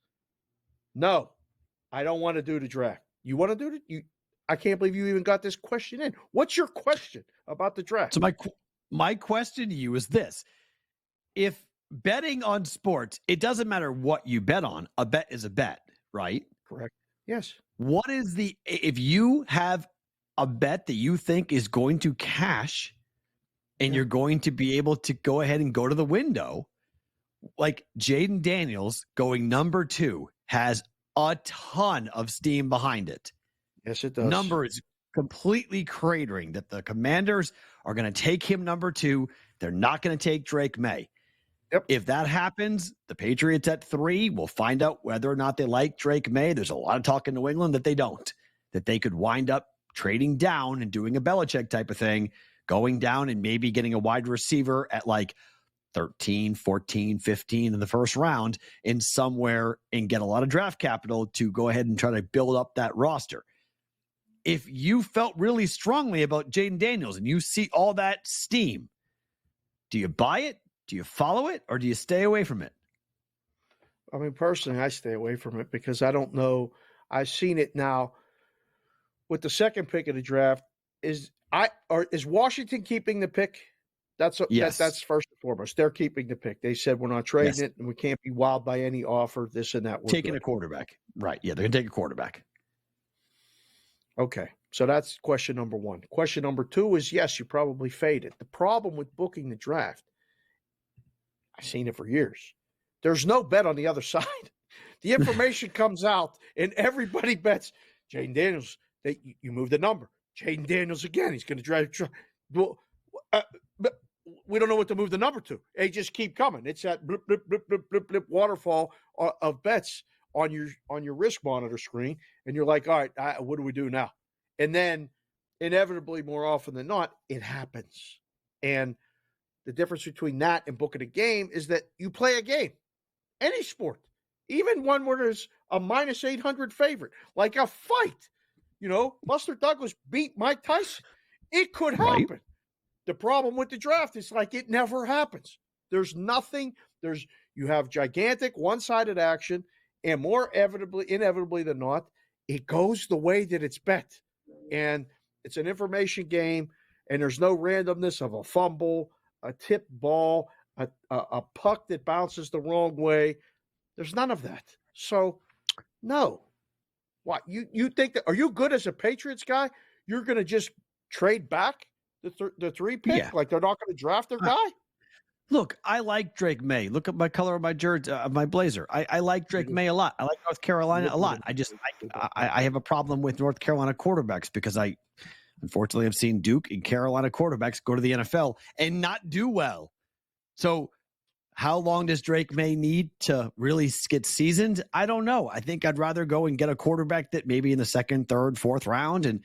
no, I don't want to do the draft. You want to do it? I can't believe you even got this question in. What's your question about the draft? So my question to you is this. If betting on sports, it doesn't matter what you bet on. A bet is a bet, right? Correct. Yes. What is if you have a bet that you think is going to cash and you're going to be able to go ahead and go to the window, like Jaden Daniels going number 2 has a ton of steam behind it. Yes, it does. Number is completely cratering that the Commanders are going to take him number 2. They're not going to take Drake May. Yep. If that happens, the Patriots at 3 will find out whether or not they like Drake May. There's a lot of talk in New England that they don't, that they could wind up trading down and doing a Belichick type of thing, going down and maybe getting a wide receiver at like 13, 14, 15 in the first round in somewhere and get a lot of draft capital to go ahead and try to build up that roster. If you felt really strongly about Jaden Daniels and you see all that steam, do you buy it? Do you follow it, or do you stay away from it? I mean, personally, I stay away from it because I don't know. I've seen it now with the second pick of the draft. Is Washington keeping the pick? That's first and foremost. They're keeping the pick. They said we're not trading it, and we can't be wowed by any offer. This and that. We're taking good. A quarterback, right? Yeah, they're gonna take a quarterback. Okay, so that's question number 1. Question number 2 is yes, you probably fade it. The problem with booking the draft, I've seen it for years. There's no bet on the other side. The information comes out, and everybody bets Jaden Daniels. You move the number. Jaden Daniels again. He's going to drive. Well, but we don't know what to move the number to. They just keep coming. It's that blip, blip, blip, blip, blip, blip waterfall of bets on your risk monitor screen, and you're like, all right, what do we do now? And then, inevitably, more often than not, it happens. And the difference between that and booking a game is that you play a game, any sport, even one where there's a minus 800 favorite, like a fight. Buster Douglas beat Mike Tyson. It could happen. Right. The problem with the draft is like it never happens. There's nothing. You have gigantic one-sided action, and more inevitably than not, it goes the way that it's bet. And it's an information game, and there's no randomness of a fumble, a tipped ball, a puck that bounces the wrong way. There's none of that. So, no. What, you think that, are you good as a Patriots guy? You're going to just trade back the 3 pick? Yeah. Like they're not going to draft their guy? Look, I like Drake May. Look at my color of my jersey, my blazer. I like Drake May a lot. I like North Carolina a lot. I have a problem with North Carolina quarterbacks because I unfortunately have seen Duke and Carolina quarterbacks go to the NFL and not do well. So how long does Drake May need to really get seasoned? I don't know. I think I'd rather go and get a quarterback that maybe in the 2nd, 3rd, 4th round and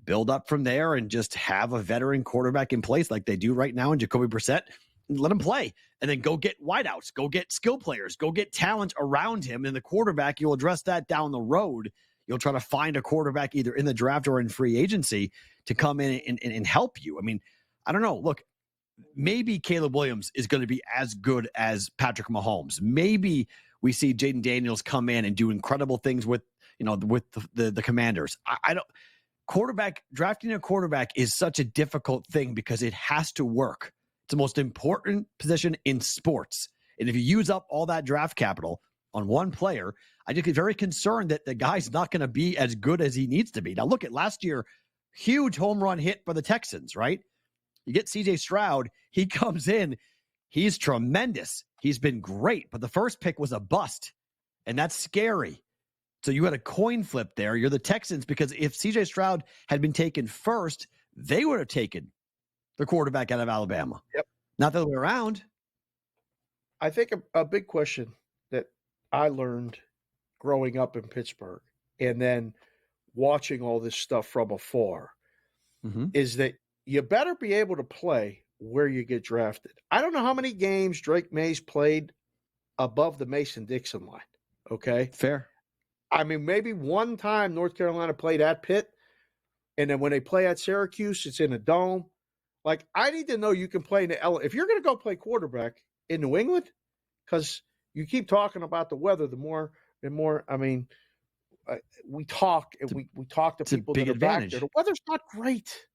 build up from there and just have a veteran quarterback in place like they do right now in Jacoby Brissett. Let him play and then go get wideouts, go get skill players, go get talent around him. And the quarterback, you'll address that down the road. You'll try to find a quarterback either in the draft or in free agency to come in and help you. I mean, I don't know. Look, maybe Caleb Williams is going to be as good as Patrick Mahomes. Maybe we see Jaden Daniels come in and do incredible things with with the Commanders. I don't. Drafting a quarterback is such a difficult thing because it has to work. It's the most important position in sports. And if you use up all that draft capital on one player, I just get very concerned that the guy's not going to be as good as he needs to be. Now, look at last year, huge home run hit for the Texans, right? You get CJ Stroud, he comes in, he's tremendous. He's been great, but the first pick was a bust, and that's scary. So you had a coin flip there. You're the Texans, because if CJ Stroud had been taken first, they would have taken the quarterback out of Alabama. Yep. Not the other way around. I think a big question that I learned growing up in Pittsburgh and then watching all this stuff from afar is that you better be able to play where you get drafted. I don't know how many games Drake Mays played above the Mason-Dixon line, okay? Fair. I mean, maybe one time North Carolina played at Pitt, and then when they play at Syracuse, it's in a dome. Like, I need to know you can play in the L. If you're going to go play quarterback in New England, because you keep talking about the weather, the more and more. I mean, we talk to people that are back there. The weather's not great.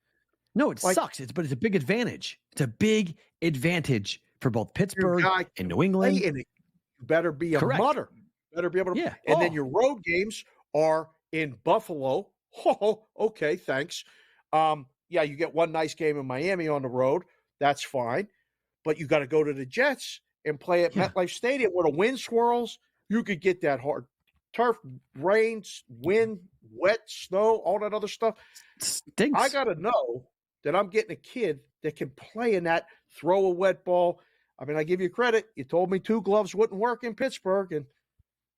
No, it sucks. But it's a big advantage. It's a big advantage for both Pittsburgh and New England. You better be a mutter. Better be able to. Yeah. And then your road games are in Buffalo. Oh, okay, thanks. Yeah, you get one nice game in Miami on the road. That's fine. But you got to go to the Jets and play at MetLife Stadium where the wind swirls. You could get that hard turf, rain, wind, wet, snow, all that other stuff. Stinks. I got to know that I'm getting a kid that can play in that, throw a wet ball. I mean, I give you credit. You told me 2 gloves wouldn't work in Pittsburgh, and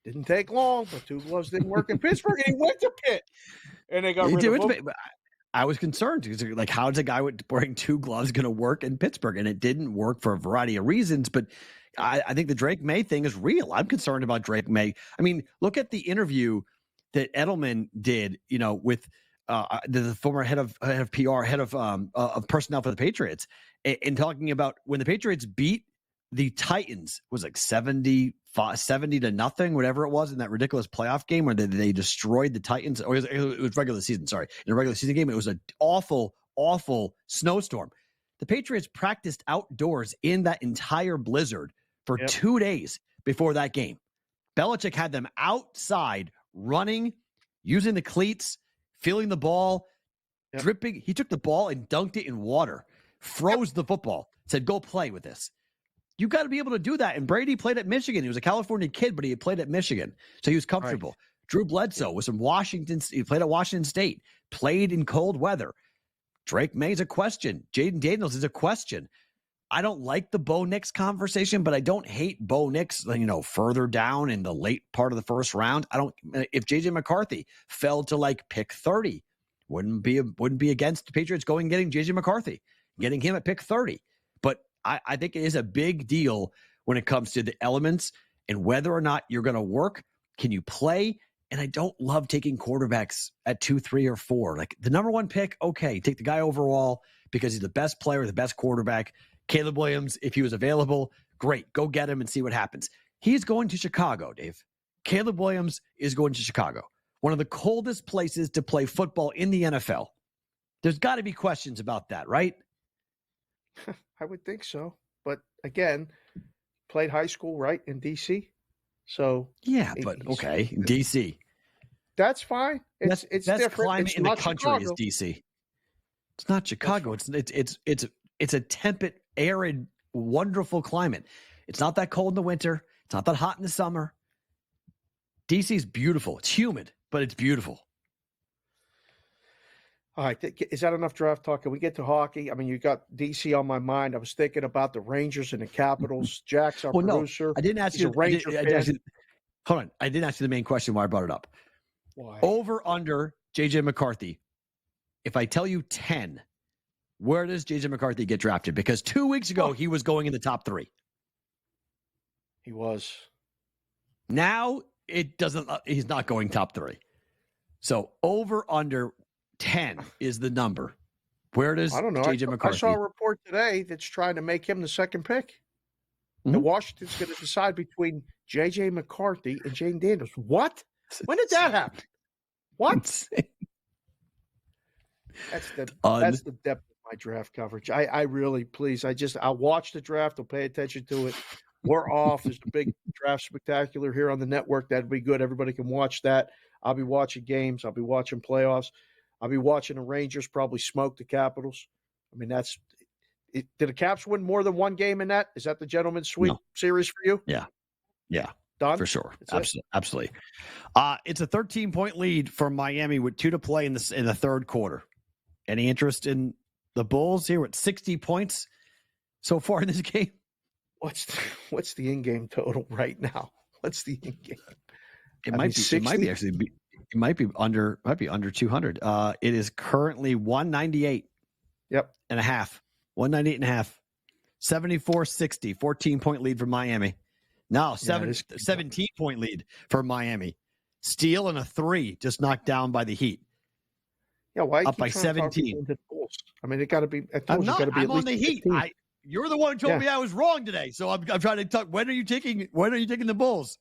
didn't take long, but 2 gloves didn't work in Pittsburgh, and he went to Pitt, and they got rid of him. I was concerned because, like, how's a guy wearing 2 gloves going to work in Pittsburgh? And it didn't work for a variety of reasons. But I think the Drake May thing is real. I'm concerned about Drake May. I mean, look at the interview that Edelman did, with the former head of PR, head of personnel for the Patriots, and talking about when the Patriots beat the Titans, was like 70 to nothing, whatever it was, in that ridiculous playoff game where they destroyed the Titans. Or it was regular season, sorry. In a regular season game, it was an awful, awful snowstorm. The Patriots practiced outdoors in that entire blizzard for 2 days before that game. Belichick had them outside running, using the cleats, feeling the ball, dripping. He took the ball and dunked it in water, froze the football, said, go play with this. You got to be able to do that. And Brady played at Michigan. He was a California kid, but he had played at Michigan, so he was comfortable. Right. Drew Bledsoe was from Washington. He played at Washington State, played in cold weather. Drake May's a question. Jaden Daniels is a question. I don't like the Bo Nix conversation, but I don't hate Bo Nix, further down in the late part of the first round. If JJ McCarthy fell to like pick 30, wouldn't be against the Patriots going and getting JJ McCarthy, getting him at pick 30. But I think it is a big deal when it comes to the elements and whether or not you're going to work. Can you play? And I don't love taking quarterbacks at 2, 3, or 4. Like the number 1 pick, okay, take the guy overall because he's the best player, the best quarterback. Caleb Williams, if he was available, great. Go get him and see what happens. He's going to Chicago, Dave. Caleb Williams is going to Chicago, one of the coldest places to play football in the NFL. There's got to be questions about that, right? I would think so. But again, played high school, right, in D.C.? So yeah, but okay, D.C. That's fine. It's best different. Climate it's in the country Chicago. is D.C. It's not Chicago. It's a temperate, arid, wonderful climate. It's not that cold in the winter. It's not that hot in the summer. D.C. is beautiful. It's humid, but it's beautiful. All right. Is that enough draft talk? Can we get to hockey? I mean, you got DC on my mind. I was thinking about the Rangers and the Capitals. Jack's our producer. No, I didn't ask you. Hold on. I didn't ask you the main question why I brought it up. Why? Over, under, JJ McCarthy. If I tell you 10, where does JJ McCarthy get drafted? Because 2 weeks ago, he was going in the top 3. He was. Now, he's not going top 3. So, over, under, 10 is the number. Where does JJ McCarthy? I saw a report today that's trying to make him the second pick. Mm-hmm. And Washington's going to decide between JJ McCarthy and Jaden Daniels. What? When did that happen? What? That's the depth of my draft coverage. I really, please, I'll watch the draft. I'll pay attention to it. We're off. There's the big draft spectacular here on the network. That'd be good. Everybody can watch that. I'll be watching games. I'll be watching playoffs. I'll be watching the Rangers probably smoke the Capitals. I mean, that's it. Did the Caps win more than one game in that? Is that the gentleman's sweep series for you? Yeah. Done? For sure. That's Absolutely. It's a 13-point lead for Miami with 2 to play in the third quarter. Any interest in the Bulls here with 60 points so far in this game? What's the in-game total right now? What's the in-game? It might be under 200. It is currently 198. Yep. And a half. 198 and a half. 74-60. 14-point lead for Miami. Now 17-point lead for Miami. Steal and a 3 just knocked down by the Heat. Yeah, why up by 17? I mean, it got to be. I'm on the Heat. You're the one who told me I was wrong today. So I'm trying to talk. When are you taking the Bulls?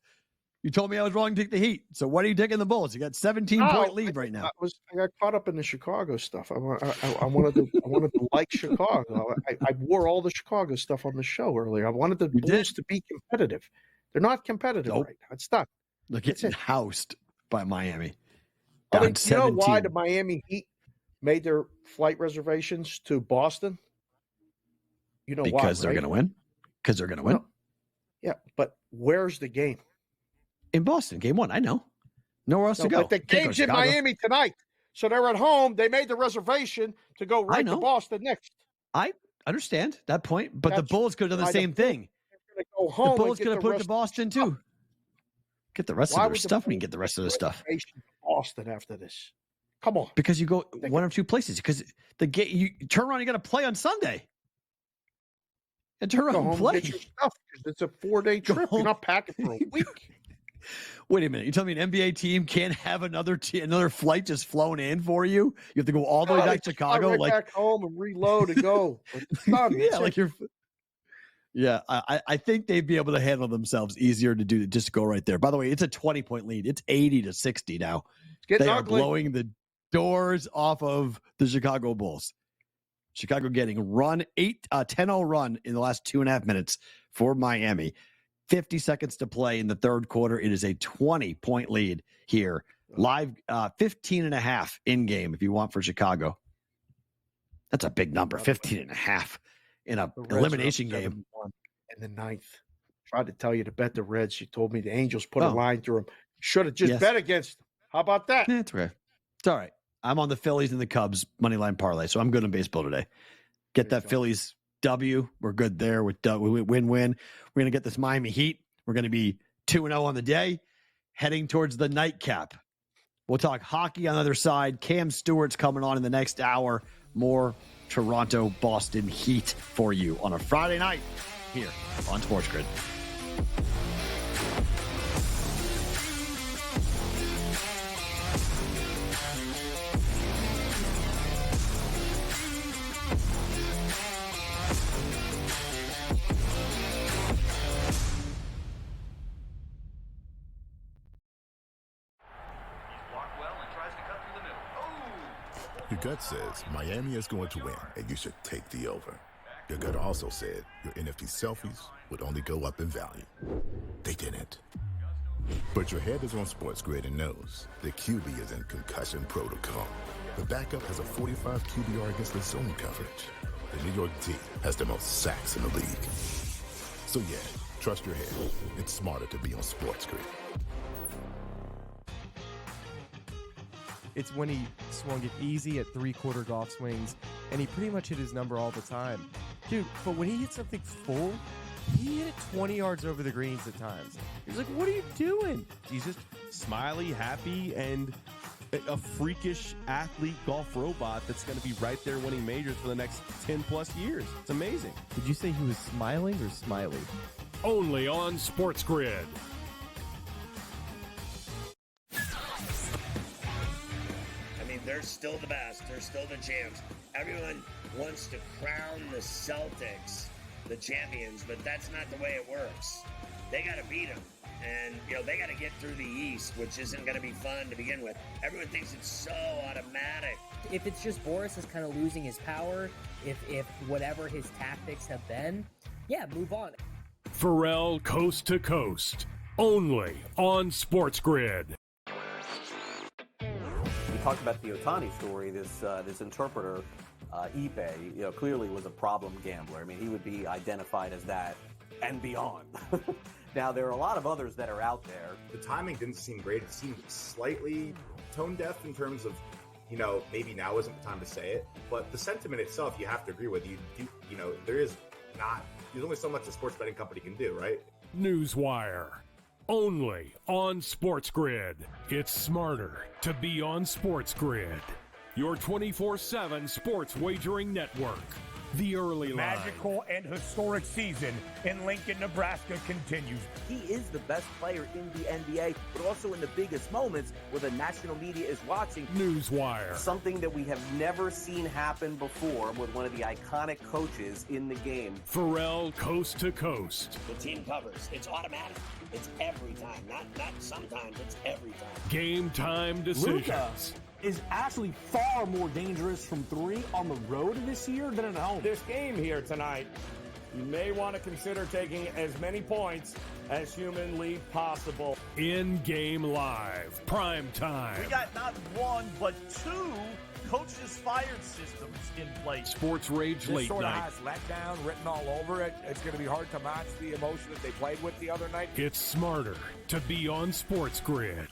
You told me I was wrong to take the Heat. So what are you taking the Bulls? You got 17-point lead right now. I got caught up in the Chicago stuff. I wanted to like Chicago. I wore all the Chicago stuff on the show earlier. I wanted the Bulls to be competitive. They're not competitive right now. It's not. They're getting housed by Miami. You know why the Miami Heat made their flight reservations to Boston? You know why? Because they're going to win. Because they're going to win. No. Yeah, but where's the game? In Boston, game 1. I know. Nowhere else to go. But the game's in Miami tonight. So they're at home. They made the reservation to go right to Boston next. I understand that point, but the Bulls could have done the same thing. Go home the Bulls could have put it to Boston too. Get the rest of their stuff when you get the rest of the stuff. Boston after this. Come on. Because you go one of two places. Because the game, you turn around, you got to play on Sunday. And turn around and play. Get your stuff, it's a 4-day trip. You're not packing for a week. Wait a minute. You tell me an NBA team can't have another flight just flown in for you? You have to go all the way back to Chicago, back home and reload and go. I think they'd be able to handle themselves easier to do just to go right there. By the way, it's a 20-point lead. It's 80-60 now. They are blowing the doors off of the Chicago Bulls. Chicago getting 10-0 run in the last 2.5 minutes for Miami. 50 seconds to play in the third quarter. It is a 20-point lead here. Live 15.5 in game if you want for Chicago. That's a big number. 15.5 in an elimination game. In the ninth. Tried to tell you to bet the Reds. You told me the Angels put a line through them. Should have just bet against them. How about that? That's okay. It's all right. I'm on the Phillies and the Cubs money line parlay, so I'm good in baseball today. Get that Phillies W. We're good there with win-win. We're going to get this Miami Heat. We're going to be 2-0 on the day, heading towards the nightcap. We'll talk hockey on the other side. Cam Stewart's coming on in the next hour. More Toronto-Boston Heat for you on a Friday night here on SportsGrid. Your gut says Miami is going to win, and you should take the over. Your gut also said your NFT selfies would only go up in value. They didn't. But your head is on SportsGrid and knows the QB is in concussion protocol. The backup has a 45 QBR against the zone coverage. The New York team has the most sacks in the league. So yeah, trust your head. It's smarter to be on SportsGrid. It's when he swung it easy at three-quarter golf swings, and he pretty much hit his number all the time. Dude, but when he hit something full, he hit it 20 yards over the greens at times. He's like, what are you doing? He's just smiley, happy, and a freakish athlete golf robot that's going to be right there winning majors for the next 10-plus years. It's amazing. Did you say he was smiling or smiley? Only on SportsGrid. They're still the best. They're still the champs. Everyone wants to crown the Celtics the champions, but that's not the way it works. They got to beat them. And, they got to get through the East, which isn't going to be fun to begin with. Everyone thinks it's so automatic. If it's just Boris is kind of losing his power, if whatever his tactics have been, yeah, move on. Perrault Coast to Coast, only on SportsGrid. We talked about the Ohtani story. This interpreter, Ipe, clearly was a problem gambler. I mean, he would be identified as that and beyond. Now, there are a lot of others that are out there. The timing didn't seem great. It seemed slightly tone deaf in terms of, maybe now isn't the time to say it. But the sentiment itself, you have to agree with. There's only so much a sports betting company can do, right? Newswire, only on SportsGrid. It's smarter to be on SportsGrid. Your 24/7 sports wagering network. The early line. Magical and historic season in Lincoln, Nebraska continues. He is the best player in the NBA, but also in the biggest moments where the national media is watching. Newswire. Something that we have never seen happen before with one of the iconic coaches in the game. Perrault Coast to Coast. The team covers. It's automatic. It's every time. Not sometimes. It's every time. Game time decisions. Luka is actually far more dangerous from three on the road this year than at home. This game here tonight, you may want to consider taking as many points as humanly possible. InGame Live, PrimeTime. We got not one, but two coaches fired systems in place. Sports Rage This Late sort of Night. has letdown written all over it. It's going to be hard to match the emotion that they played with the other night. It's smarter to be on SportsGrid.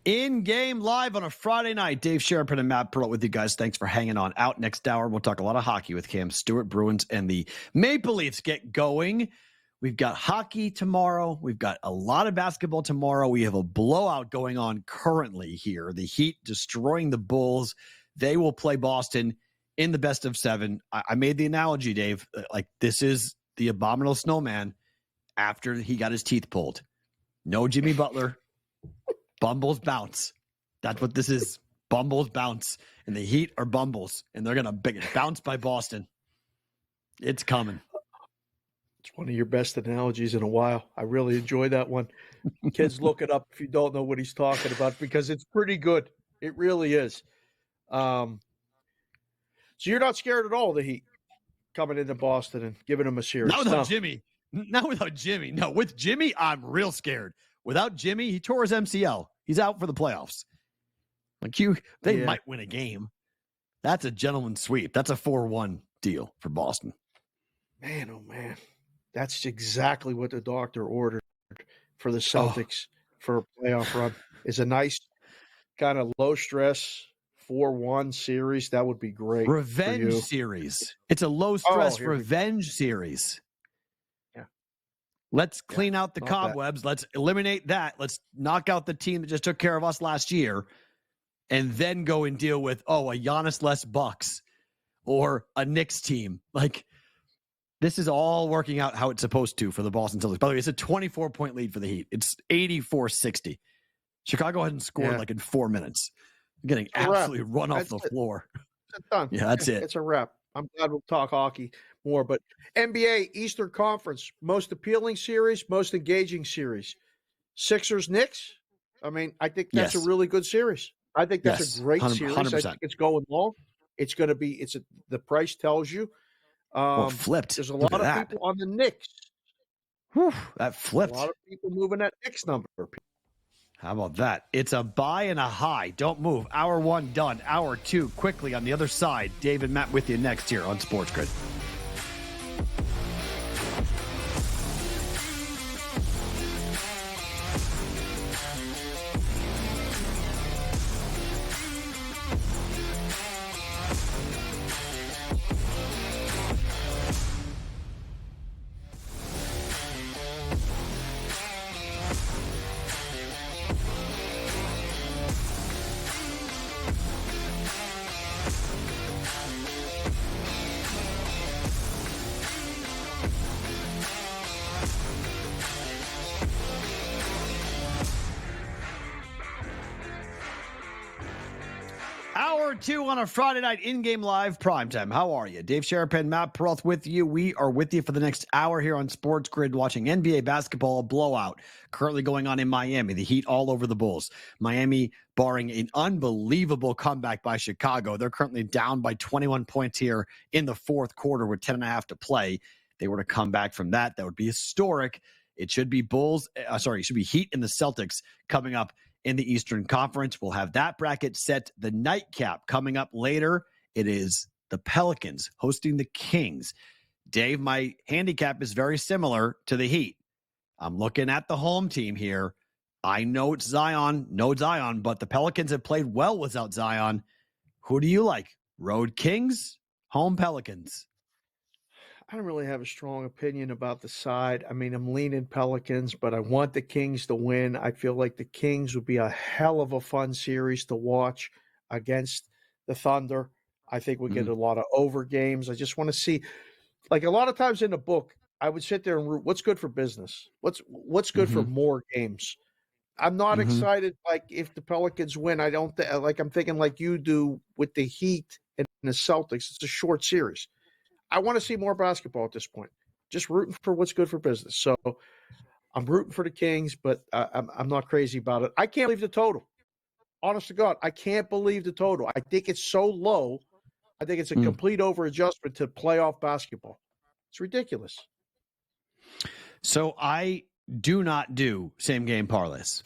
In-game live on a Friday night. Dave Sharapan and Matt Perrault with you guys. Thanks for hanging on out. Next hour, we'll talk a lot of hockey with Cam Stewart. Bruins and the Maple Leafs get going. We've got hockey tomorrow. We've got a lot of basketball tomorrow. We have a blowout going on currently here. The Heat destroying the Bulls. They will play Boston in the best of seven. I made the analogy, Dave, like this is the abominable snowman after he got his teeth pulled. No Jimmy Butler. Bumbles bounce. That's what this is. Bumbles bounce. And the Heat are Bumbles. And they're going to get bounced by Boston. It's coming. It's one of your best analogies in a while. I really enjoy that one. Kids, look it up if you don't know what he's talking about because it's pretty good. It really is. So you're not scared at all of the Heat coming into Boston and giving them a series? Not without Jimmy. Not without Jimmy. No, with Jimmy, I'm real scared. Without Jimmy, he tore his MCL. He's out for the playoffs. They might win a game. That's a gentleman's sweep. That's a 4-1 deal for Boston. Man, oh man. That's exactly what the doctor ordered for the Celtics for a playoff run. Is a nice kind of low stress 4-1 series. That would be great. Revenge series. It's a low stress revenge series. Let's clean out the cobwebs. Let's eliminate that. Let's knock out the team that just took care of us last year and then go and deal with, a Giannis less Bucks or a Knicks team. This is all working out how it's supposed to for the Boston Celtics. By the way, it's a 24-point lead for the Heat. It's 84-60. Chicago hadn't scored in 4 minutes. They're getting absolutely run off the floor. It's done. Yeah, that's it. It's a wrap. I'm glad we'll talk hockey more, but NBA Eastern Conference, most appealing series, most engaging series. Sixers, Knicks. I mean, I think that's a really good series. I think that's a great 100%. Series. 100%. I think it's going long. It's going to be. The price tells you. Flipped. There's a lot of people on the Knicks. Whew, that flipped. A lot of people moving that Knicks number. How about that? It's a buy and a high. Don't move. Hour one done. Hour two quickly on the other side. Dave and Matt with you next here on SportsGrid. Hour 2 on a Friday night in-game live primetime. How are you? Dave Sharapan, Matt Perrault with you. We are with you for the next hour here on SportsGrid watching NBA basketball blowout currently going on in Miami. The Heat all over the Bulls. Miami barring an unbelievable comeback by Chicago. They're currently down by 21 points here in the fourth quarter with 10.5 to play. They were to come back from that would be historic. It should be it should be Heat and the Celtics coming up in the Eastern Conference. We'll have that bracket set. The nightcap coming up later. It is the Pelicans hosting the Kings. Dave, my handicap is very similar to the Heat. I'm looking at the home team here. I know it's Zion, but the Pelicans have played well without Zion. Who do you like? Road Kings, home Pelicans? I don't really have a strong opinion about the side. I mean, I'm leaning Pelicans, but I want the Kings to win. I feel like the Kings would be a hell of a fun series to watch against the Thunder. I think we get a lot of over games. I just want to see, like a lot of times in the book, I would sit there and root what's good for business. What's good for more games. I'm not excited like if the Pelicans win. I don't I'm thinking like you do with the Heat and the Celtics. It's a short series. I want to see more basketball at this point. Just rooting for what's good for business. So I'm rooting for the Kings, but I'm not crazy about it. I can't believe the total. Honest to God, I can't believe the total. I think it's so low. I think it's a complete over-adjustment to playoff basketball. It's ridiculous. So I do not do same-game parlays,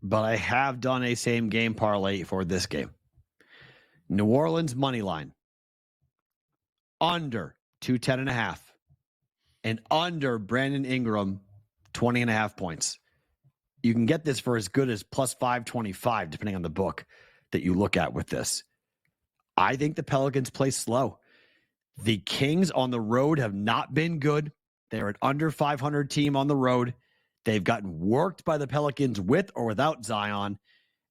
but I have done a same-game parlay for this game. New Orleans money line. Under 210.5 and under Brandon Ingram 20.5 points. You can get this for as good as plus 525, depending on the book that you look at with this. I think the Pelicans play slow. The Kings on the road have not been good. They're an under 500 team on the road. They've gotten worked by the Pelicans with or without Zion.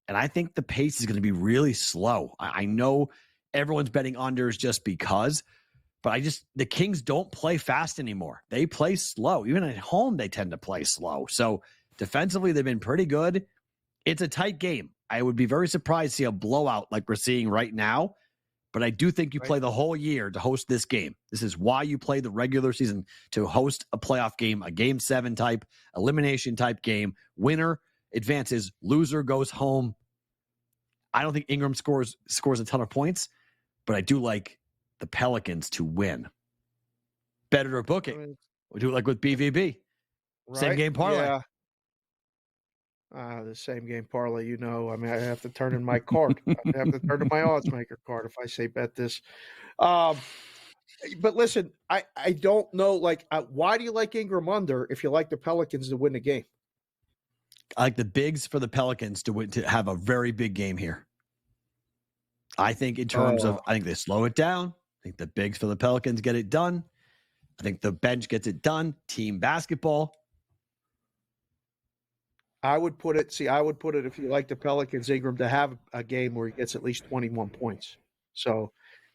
And I think the pace is going to be really slow. I know everyone's betting unders just because, but the Kings don't play fast anymore. They play slow. Even at home, they tend to play slow. So defensively, they've been pretty good. It's a tight game. I would be very surprised to see a blowout like we're seeing right now. But I do think you play the whole year to host this game. This is why you play the regular season, to host a playoff game, a Game 7 type, elimination type game. Winner advances, loser goes home. I don't think Ingram scores a ton of points, but I do like the Pelicans to win. Better to book it. We do it like with BVB. Right? Same game parlay. Yeah. The same game parlay, I mean, I have to turn in my card. I have to turn in my odds maker card if I say bet this. But listen, I don't know. Why do you like Ingram under if you like the Pelicans to win the game? I like the bigs for the Pelicans to have a very big game here. I think in terms of, I think they slow it down. I think the bigs for the Pelicans get it done. I think the bench gets it done. Team basketball. I would put it if you like the Pelicans, Ingram to have a game where he gets at least 21 points. So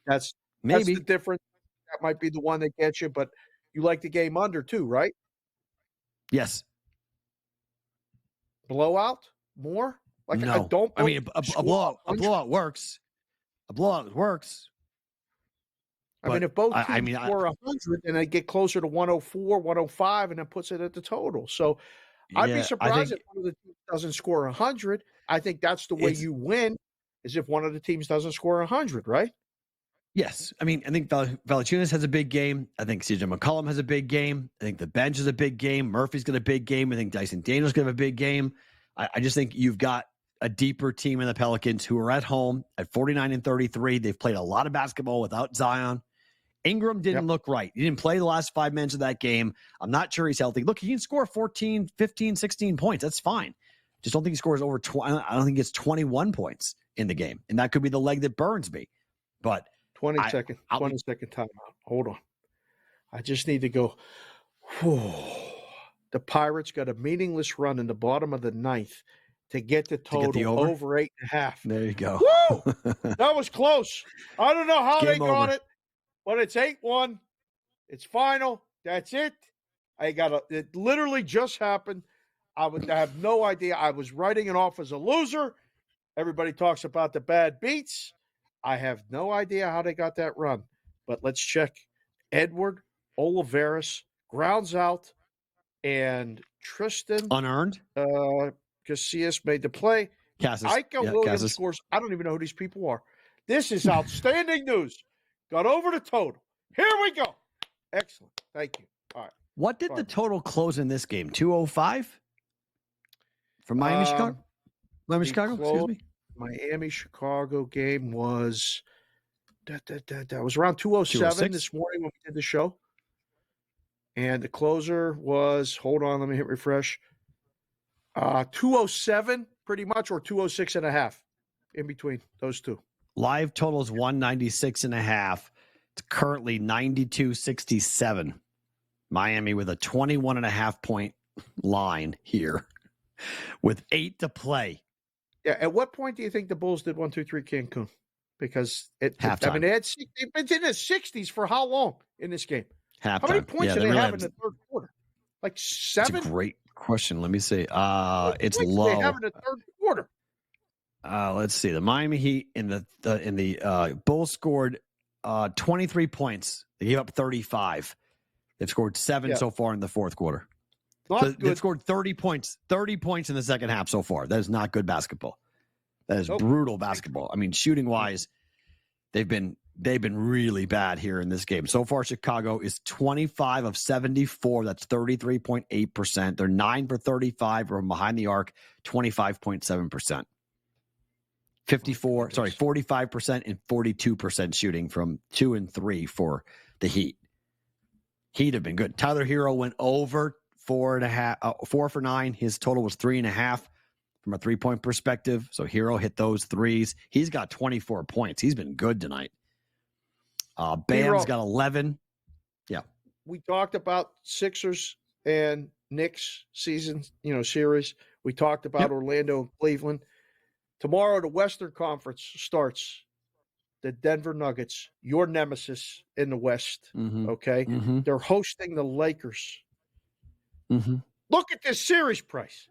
that's the difference. That might be the one that gets you, but you like the game under too, right? Yes. Blowout more? No. I mean, a blowout works. A blowout works. I mean, if both teams score 100, then they get closer to 104, 105, and then puts it at the total. So I'd be surprised if one of the teams doesn't score 100. I think that's the way you win, is if one of the teams doesn't score 100, right? Yes. I mean, I think Valanciunas has a big game. I think CJ McCollum has a big game. I think the bench is a big game. Murphy's got a big game. I think Dyson Daniels going to have a big game. I just think you've got a deeper team in the Pelicans who are at home at 49-33. They've played a lot of basketball without Zion. Ingram didn't look right. He didn't play the last 5 minutes of that game. I'm not sure he's healthy. Look, he can score 14, 15, 16 points. That's fine. Just don't think he scores over 20. I don't think he gets 21 points in the game. And that could be the leg that burns me. But 20-second timeout. Hold on. I just need to go. The Pirates got a meaningless run in the bottom of the ninth to get the total over 8.5. There you go. Woo! That was close. I don't know how they got it, but it's 8-1. It's final. That's it. It literally just happened. I have no idea. I was writing it off as a loser. Everybody talks about the bad beats. I have no idea how they got that run, but let's check. Edward Olivares grounds out, and Tristan unearned. Casillas made the play. Cassis. Ika Yeah, Williams Cassis. scores. I don't even know who these people are. This is outstanding news. Got over the total. Here we go. Excellent. Thank you. All right. What did the total close in this game? 205 for Miami, Chicago? Miami, Chicago? Excuse me. Miami, Chicago game was that was around 207 this morning when we did the show. And the closer was, hold on, let me hit refresh. 207 pretty much, or 206 and a half in between those two. Live total is 196 and a half. It's currently 92.67. Miami with a 21 and a half point line here with 8 to play. Yeah. At what point do you think the Bulls did 1-2-3 Cancun? Because halftime. I mean, they've been in the 60s for how long in this game? Halftime. How many points do they really have in the third quarter? Like 7? That's a great question. Let me see. It's What low. do they have in the third quarter? Let's see. The Miami Heat in the Bulls scored 23 points. They gave up 35. They've scored 7 so far in the fourth quarter. They've scored 30 points. 30 points in the second half so far. That is not good basketball. That is brutal basketball. I mean, shooting wise, they've been really bad here in this game. So far, Chicago is 25 of 74. That's 33.8%. They're 9 for 35 from behind the arc, 25.7%. 45% and 42% shooting from 2 and 3 for the Heat. Heat have been good. Tyler Hero went over 4 for 9. His total was 3.5 from a 3-point perspective. So Hero hit those threes. He's got 24 points. He's been good tonight. Bam's got 11. Yeah. We talked about Sixers and Knicks season, series. We talked about Orlando and Cleveland. Tomorrow, the Western Conference starts. The Denver Nuggets, your nemesis in the West. Okay. They're hosting the Lakers. Look at this series price.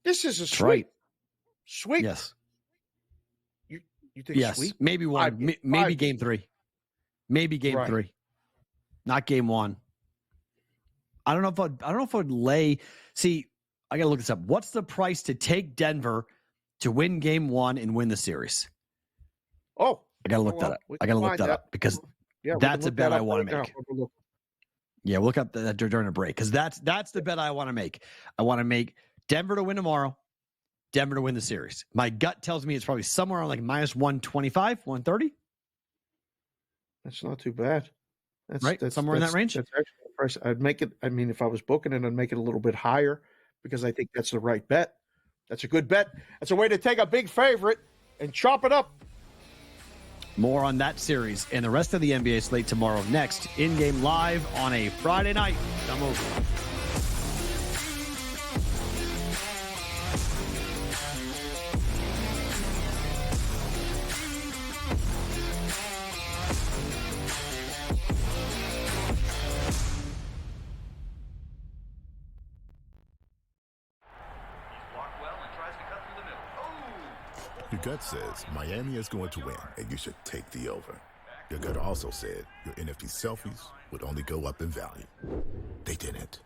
This is a sweep. Right. Sweep. Yes. You think sweep? Maybe one. Maybe game 3. Maybe game 3. Not game 1. I don't know if I'd lay. See, I got to look this up. What's the price to take Denver to win game 1 and win the series? Oh, I got to look that up. I got to look that up because that's a bet I want to make. Yeah, we'll look up that during a break because that's the bet I want to make. I want to make Denver to win tomorrow, Denver to win the series. My gut tells me it's probably somewhere around like minus 125, 130. That's not too bad. That's somewhere in that range. That's actually the price. I'd make it. I mean, if I was booking it, I'd make it a little bit higher because I think that's the right bet. That's a good bet. That's a way to take a big favorite and chop it up. More on that series and the rest of the NBA slate tomorrow. Next, in-game live on a Friday night. Come over. Your gut says Miami is going to win, and you should take the over. Your gut also said your NFT selfies would only go up in value. They didn't.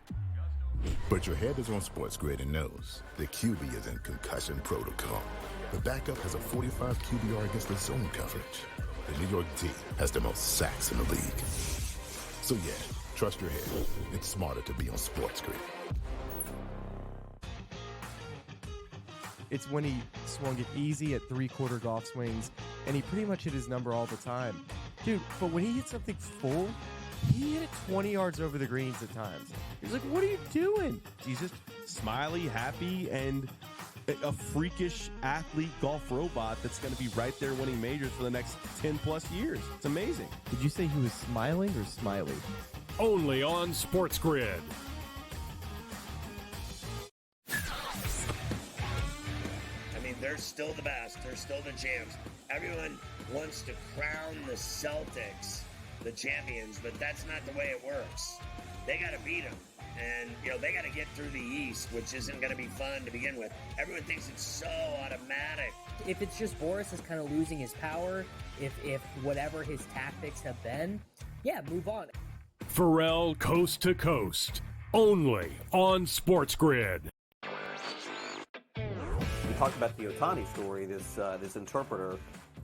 But your head is on SportsGrid and knows the QB is in concussion protocol. The backup has a 45 QBR against the zone coverage. The New York D has the most sacks in the league. So yeah, trust your head. It's smarter to be on SportsGrid. It's when he swung it easy at 3-quarter golf swings, and he pretty much hit his number all the time. Dude, but when he hit something full, he hit it 20 yards over the greens at times. He's like, what are you doing? He's just smiley, happy, and a freakish athlete golf robot that's going to be right there winning majors for the next 10-plus years. It's amazing. Did you say he was smiling or smiley? Only on SportsGrid. They're still the best. They're still the champs. Everyone wants to crown the Celtics the champions, but that's not the way it works. They got to beat them. And, they got to get through the East, which isn't going to be fun to begin with. Everyone thinks it's so automatic. If it's just Boris is kind of losing his power, if whatever his tactics have been, yeah, move on. Perrault Coast to Coast, only on SportsGrid. We talked about the Otani story. This interpreter,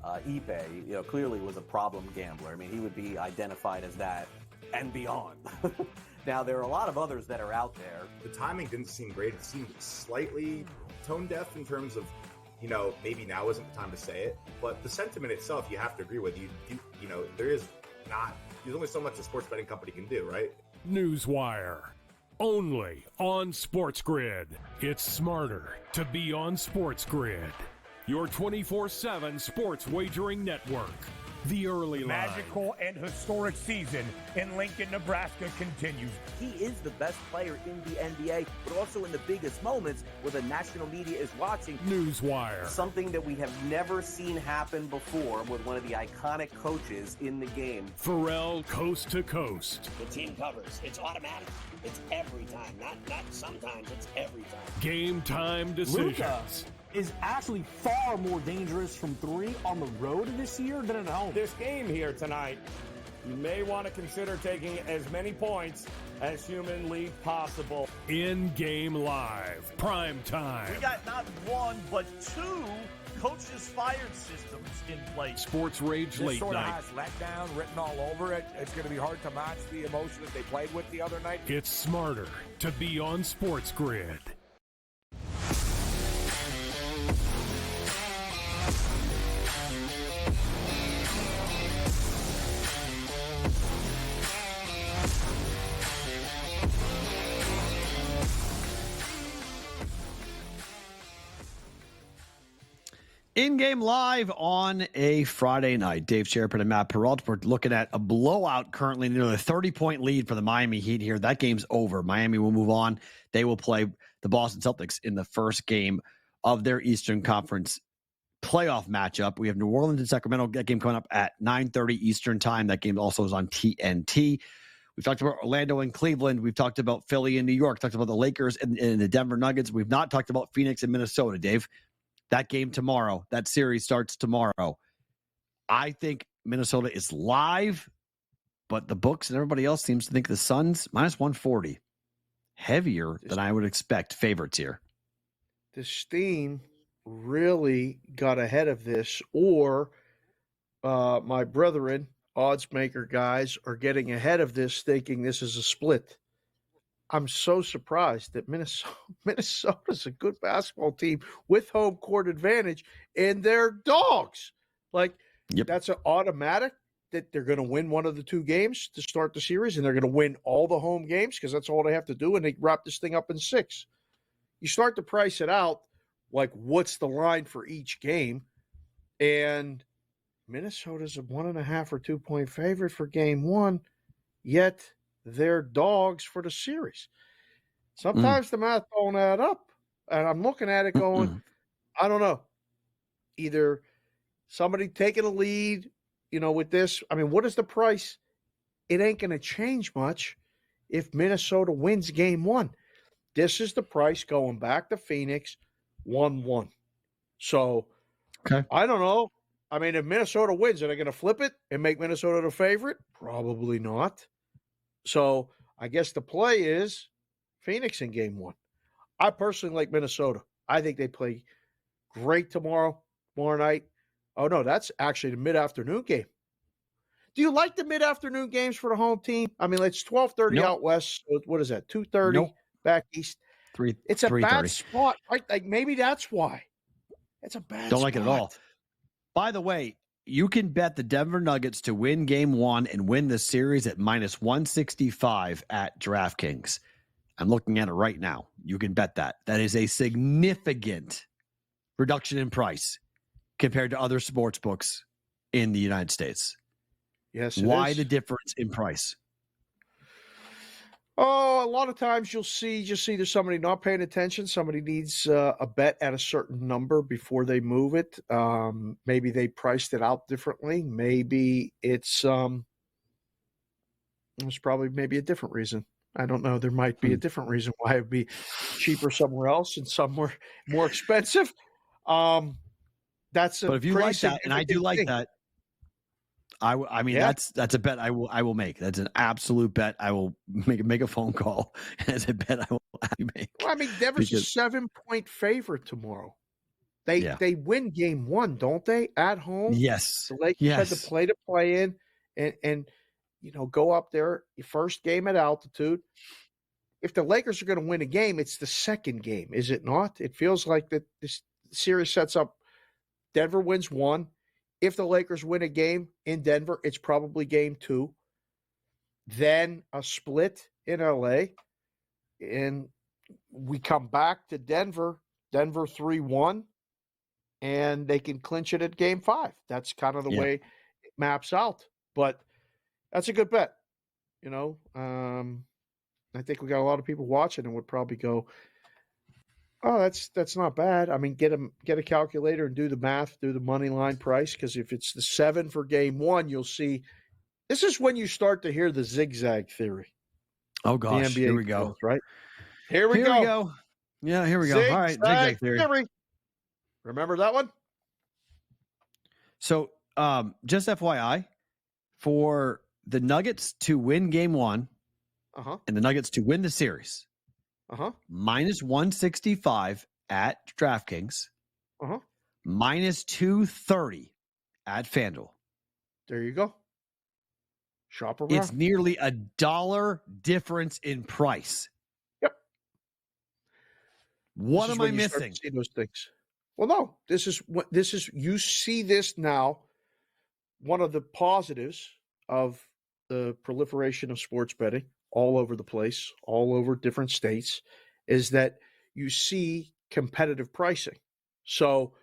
Ipe, clearly was a problem gambler. I mean, he would be identified as that and beyond. Now, there are a lot of others that are out there. The timing didn't seem great. It seemed slightly tone deaf in terms of, maybe now isn't the time to say it. But the sentiment itself, you have to agree with. There's only so much a sports betting company can do, right? Newswire, only on SportsGrid. It's smarter to be on SportsGrid. Your 24/7 sports wagering network. The early line. Magical and historic season in Lincoln, Nebraska continues. He is the best player in the NBA, but also in the biggest moments where the national media is watching. Newswire. Something that we have never seen happen before with one of the iconic coaches in the game. Perrault Coast to Coast. The team covers. It's automatic. It's every time. Not sometimes. It's every time. Game time decisions. Luka is actually far more dangerous from three on the road this year than at home. This game here tonight, you may want to consider taking as many points as humanly possible. InGame Live, PrimeTime. We got not one, but two coaches fired systems in place. Sports Rage This Late sort of Night. has letdown written all over it. It's going to be hard to match the emotion that they played with the other night. It's smarter to be on SportsGrid. InGame Live on a Friday night. Dave Sharapan and Matt Perrault. We're looking at a blowout currently, nearly a 30-point lead for the Miami Heat here. That game's over. Miami will move on. They will play the Boston Celtics in the first game of their Eastern Conference playoff matchup. We have New Orleans and Sacramento. That game coming up at 9:30 Eastern time. That game also is on TNT. We've talked about Orlando and Cleveland. We've talked about Philly and New York. Talked about the Lakers and the Denver Nuggets. We've not talked about Phoenix and Minnesota, Dave. That game tomorrow, that series starts tomorrow. I think Minnesota is live, but the books and everybody else seems to think the Suns minus 140. Heavier than I would expect favorites here. The steam really got ahead of this, or my brethren, odds maker guys, are getting ahead of this thinking this is a split. I'm so surprised that Minnesota's a good basketball team with home court advantage, and they're dogs. That's an automatic that they're going to win one of the two games to start the series, and they're going to win all the home games because that's all they have to do, and they wrap this thing up in 6. You start to price it out, like what's the line for each game, and Minnesota's a 1.5 or 2-point favorite for game 1, yet they're dogs for the series. Sometimes the math don't add up. And I'm looking at it going, I don't know. Either somebody taking a lead, with this. I mean, what is the price? It ain't going to change much if Minnesota wins game 1. This is the price going back to Phoenix, 1-1. So, okay. I don't know. I mean, if Minnesota wins, are they going to flip it and make Minnesota the favorite? Probably not. So I guess the play is Phoenix in game 1. I personally like Minnesota. I think they play great tomorrow night. Oh, no, that's actually the mid-afternoon game. Do you like the mid-afternoon games for the home team? I mean, it's 12:30 out west. So what is that, 2:30 back east? It's a bad spot, right? Like maybe that's why. It's a bad Don't spot. like it at all. By the way, you can bet the Denver Nuggets to win game 1 and win the series at minus 165 at DraftKings. I'm looking at it right now. You can bet that. That is a significant reduction in price compared to other sports books in the United States. Yes, why the difference in price? Oh, a lot of times you'll see just either somebody not paying attention, somebody needs a bet at a certain number before they move it. Maybe they priced it out differently. Maybe it's probably maybe a different reason. I don't know. There might be a different reason why it'd be cheaper somewhere else and somewhere more expensive. That's a But if you pretty like that, and I do significant like thing. that, I mean, Yeah. that's a bet I will make. That's an absolute bet. I will make a phone call. As a bet I will make. Well, I mean, Denver's Because- a 7-point favorite tomorrow. They win game 1, don't they? At home. Yes. The Lakers had to play in and go up there. Your first game at altitude. If the Lakers are going to win a game, it's the second game, is it not? It feels like that this series sets up. Denver wins 1. If the Lakers win a game in Denver, it's probably game 2. Then a split in LA. And we come back to Denver 3-1, and they can clinch it at game 5. That's kind of the way it maps out. But that's a good bet. I think we got a lot of people watching and would probably go, oh, that's not bad. I mean, get a calculator and do the math, do the money line price, because if it's the 7 for game 1, you'll see. This is when you start to hear the zigzag theory. Oh gosh, the NBA here we go. Field, right? Here we go. Yeah, here we go. All right, zigzag theory. Remember that one? So, just FYI, for the Nuggets to win game 1, and the Nuggets to win the series, minus 165 at DraftKings, minus 230 at FanDuel. There you go. Shop around. It's nearly $1 difference in price. Yep. What am I missing? See those things. Well, no. This is you see this now. One of the positives of the proliferation of sports betting all over the place, all over different states, is that you see competitive pricing. So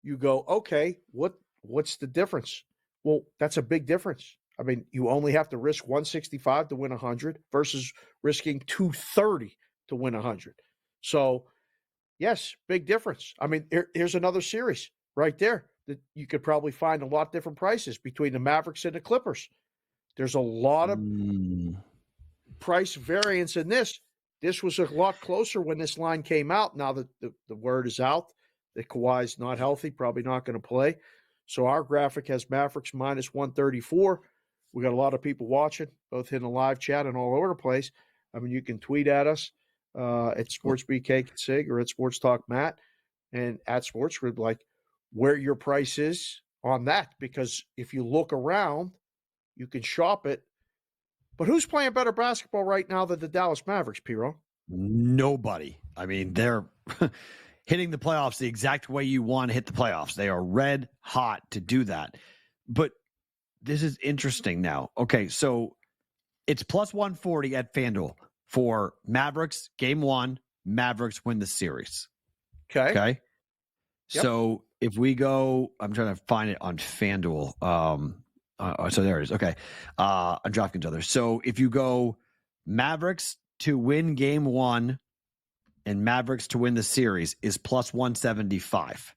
you go, okay, what's the difference? Well, that's a big difference. I mean, you only have to risk 165 to win 100 versus risking 230 to win 100. So, yes, big difference. I mean, here's another series right there that you could probably find a lot different prices between the Mavericks and the Clippers. There's a lot of price variance in this. This was a lot closer when this line came out. Now that the word is out that Kawhi's not healthy, probably not going to play. So our graphic has Mavericks minus 134. We got a lot of people watching, both in the live chat and all over the place. I mean, you can tweet at us at SportsBKSig or at Sports Talk Matt and at SportsGrid, like where your price is on that. Because if you look around, you can shop it. But who's playing better basketball right now than the Dallas Mavericks, Perrault? Nobody. I mean, they're hitting the playoffs the exact way you want to hit the playoffs. They are red hot to do that. But this is interesting now. Okay, so it's plus 140 at FanDuel for Mavericks game 1. Mavericks win the series. Okay. Yep. So if we go, I'm trying to find it on FanDuel. So there it is. Okay. On DraftKings others. So if you go Mavericks to win game 1 and Mavericks to win the series is plus 175.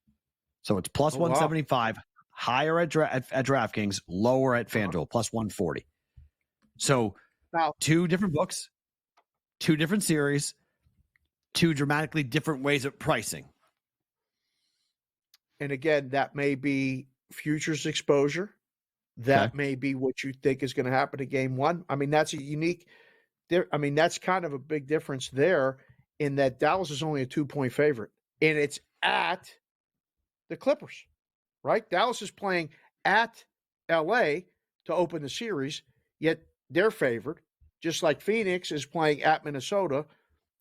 So it's plus 175, higher at DraftKings, lower at FanDuel, plus 140. So now, 2 different books, 2 different series, 2 dramatically different ways of pricing. And again, that may be futures exposure. That may be what you think is going to happen to game 1. I mean, that's a unique there. I mean, that's kind of a big difference there in that Dallas is only a 2-point favorite and it's at the Clippers, right? Dallas is playing at LA to open the series, yet they're favored, just like Phoenix is playing at Minnesota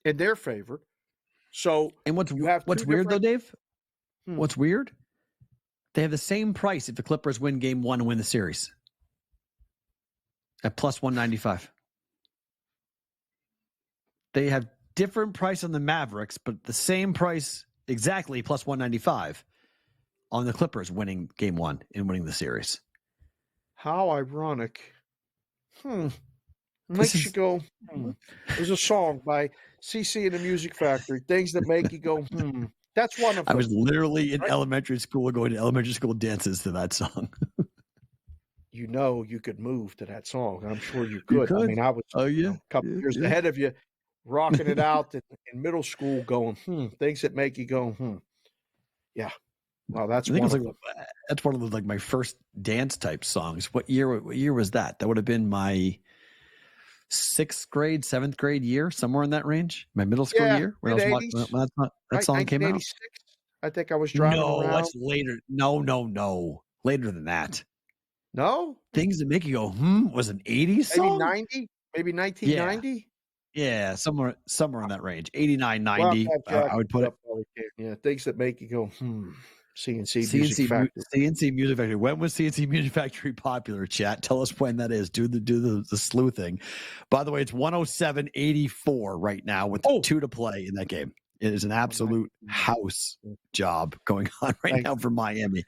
and they're favored. So, and what's weird though, Dave? What's weird? They have the same price if the Clippers win game 1 and win the series at plus 195. They have different price on the Mavericks, but the same price exactly plus 195 on the Clippers winning game 1 and winning the series. How ironic. Makes you go, There's a song by CC and the Music Factory, things that make you go, That's one of them. I was literally in elementary school going to elementary school dances to that song. you could move to that song. I'm sure you could. I mean, I was a couple years yeah. ahead of you, rocking it out in middle school, going, things that make you go, Yeah. Well, that's I think one it of was them. that's one of the my first dance type songs. What year was that? That would have been my 6th grade, 7th grade year, somewhere in that range. My middle school year when mid-'80s, that song came out. 1986. I think I was driving around. No, that's later. No. Later than that. No? Things that make you go, was an 80s song? Maybe 90? Maybe 1990? Yeah, somewhere in that range. 89, We'll have 90, to have Jack I would put it. up while we can. Yeah, things that make you go, CNC Music Factory. CNC Music Factory. When was CNC Music Factory popular, chat? Tell us when that is. Do the sleuthing. By the way, it's 107-84 right now with 2 to play in that game. It is an absolute house job going on right now for Miami.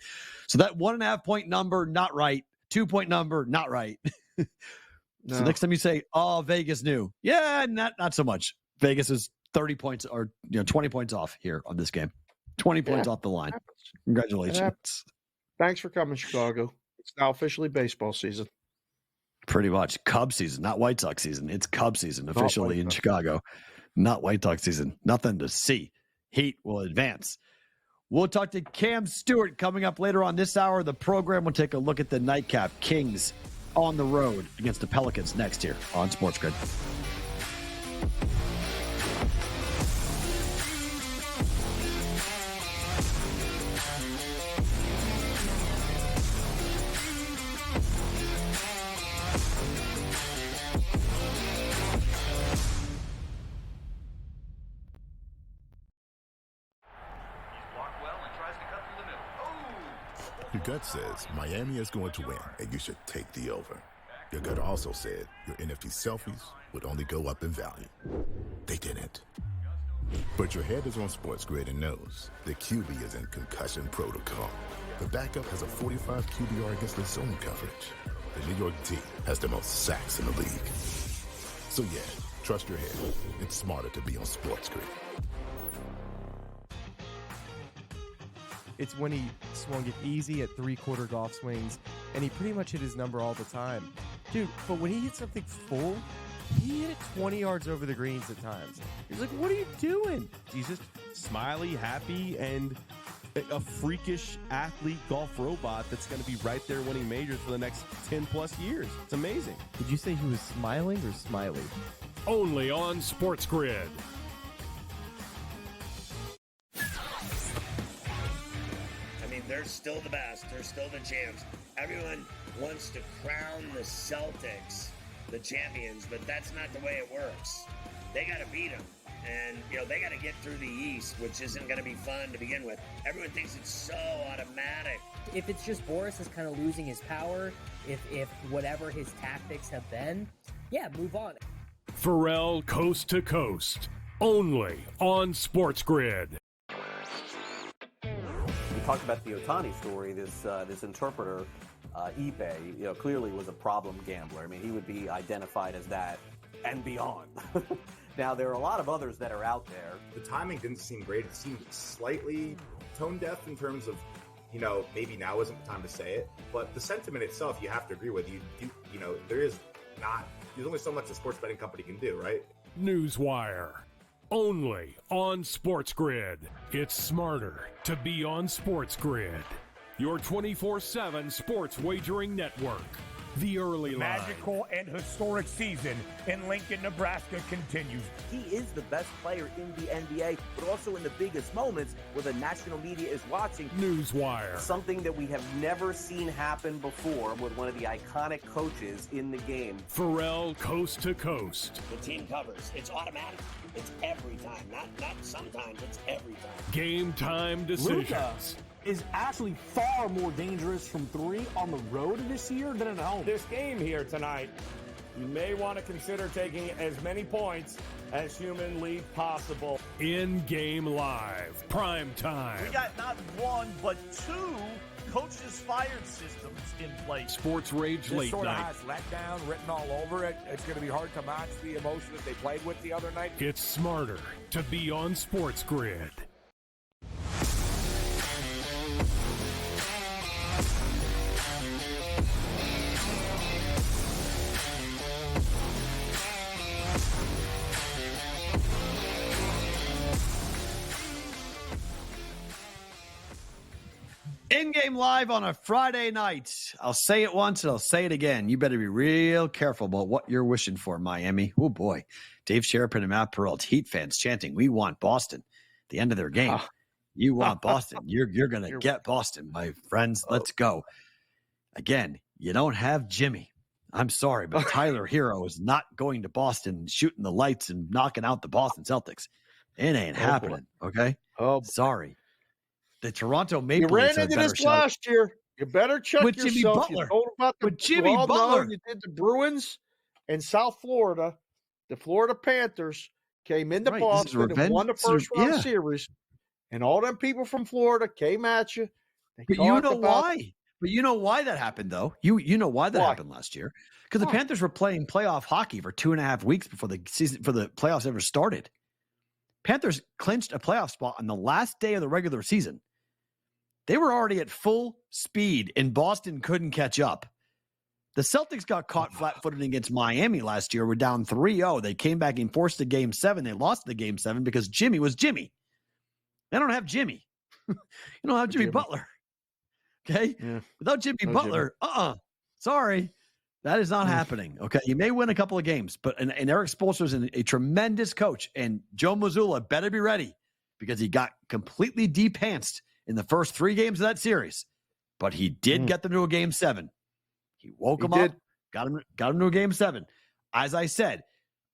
So that 1.5 point number, not right. 2 point number, not right. So next time you say, Vegas knew. Yeah, not so much. Vegas is 30 points or 20 points off here on this game. 20 points off the line. Congratulations. Thanks for coming, Chicago. It's now officially baseball season. Pretty much. Cub season, not White Sox season. It's Cub season officially in Chicago. Not White Sox season. Nothing to see. Heat will advance. We'll talk to Cam Stewart coming up later on this hour of the program. We'll take a look at the nightcap. Kings on the road against the Pelicans next here on SportsGrid. Your gut says Miami is going to win, and you should take the over. Your gut also said your NFT selfies would only go up in value. They didn't. But your head is on SportsGrid and knows the QB is in concussion protocol. The backup has a 45 QBR against the zone coverage. The New York D has the most sacks in the league. So yeah, trust your head. It's smarter to be on SportsGrid. It's when he swung it easy at 3/4 golf swings, and he pretty much hit his number all the time. Dude, but when he hit something full, he hit it 20 yards over the greens at times. He's like, what are you doing? He's just smiley, happy, and a freakish athlete golf robot that's going to be right there winning majors for the next 10-plus years. It's amazing. Did you say he was smiling or smiley? Only on SportsGrid. They're still the best. They're still the champs. Everyone wants to crown the Celtics the champions, but that's not the way it works. They got to beat them. And, they got to get through the East, which isn't going to be fun to begin with. Everyone thinks it's so automatic. If it's just Boris is kind of losing his power, if whatever his tactics have been, move on. Perrault coast to coast. Only on SportsGrid. We talked about the Ohtani story. This interpreter, Ipe, clearly was a problem gambler. I mean, he would be identified as that and beyond. Now, there are a lot of others that are out there. The timing didn't seem great. It seemed slightly tone deaf in terms of, maybe now isn't the time to say it. But the sentiment itself, you have to agree with. There's only so much a sports betting company can do, right? Newswire. Only on SportsGrid. It's smarter to be on SportsGrid. Your 24/7 sports wagering network. The early line. Magical and historic season in Lincoln, Nebraska continues. He is the best player in the NBA, but also in the biggest moments where the national media is watching. Newswire. Something that we have never seen happen before with one of the iconic coaches in the game. Perrault coast to coast. The team covers. It's automatic. It's every time. Not sometimes. It's every time. Game time decisions. Luka is actually far more dangerous from 3 on the road this year than at home. This game here tonight, you may want to consider taking as many points as humanly possible. InGame Live. PrimeTime. We got not one, but 2 coaches fired systems in place. Sports Rage This Late sort Night. of has letdown written all over it. It's going to be hard to match the emotion that they played with the other night. It's smarter to be on SportsGrid. In-game live on a Friday night. I'll say it once and I'll say it again. You better be real careful about what you're wishing for, Miami. Oh, boy. Dave Sharapan and Matt Perrault, Heat fans chanting, we want Boston. At the end of their game. You want Boston. You're going to get Boston, my friends. Let's go. Again, you don't have Jimmy. I'm sorry, but Tyler Hero is not going to Boston, shooting the lights and knocking out the Boston Celtics. It ain't happening, okay? Oh, sorry. The Toronto Maple You ran Leafs have a into better this shot. last year. You better check With yourself. Jimmy Butler. You told about the With Jimmy well, Butler. No, you did the Bruins and South Florida. The Florida Panthers came into Boston and won the first round series. And all them people from Florida came at you. But you know why? But you know why that happened, though. You know why that happened last year? Because the Panthers were playing playoff hockey for 2.5 weeks before the season for the playoffs ever started. Panthers clinched a playoff spot on the last day of the regular season. They were already at full speed, and Boston couldn't catch up. The Celtics got caught flat-footed against Miami last year. We're down 3-0. They came back and forced a Game 7. They lost the Game 7 because Jimmy was Jimmy. They don't have Jimmy. You don't have Jimmy Butler. Okay? Yeah. Without Jimmy Butler, sorry. That is not happening. Okay. You may win a couple of games, but and Eric Spoelstra's a tremendous coach, and Joe Mazzulla better be ready because he got completely de-pantsed in the first 3 games of that series. But he did get them to a Game 7. He woke them up, got him to a Game 7. As I said,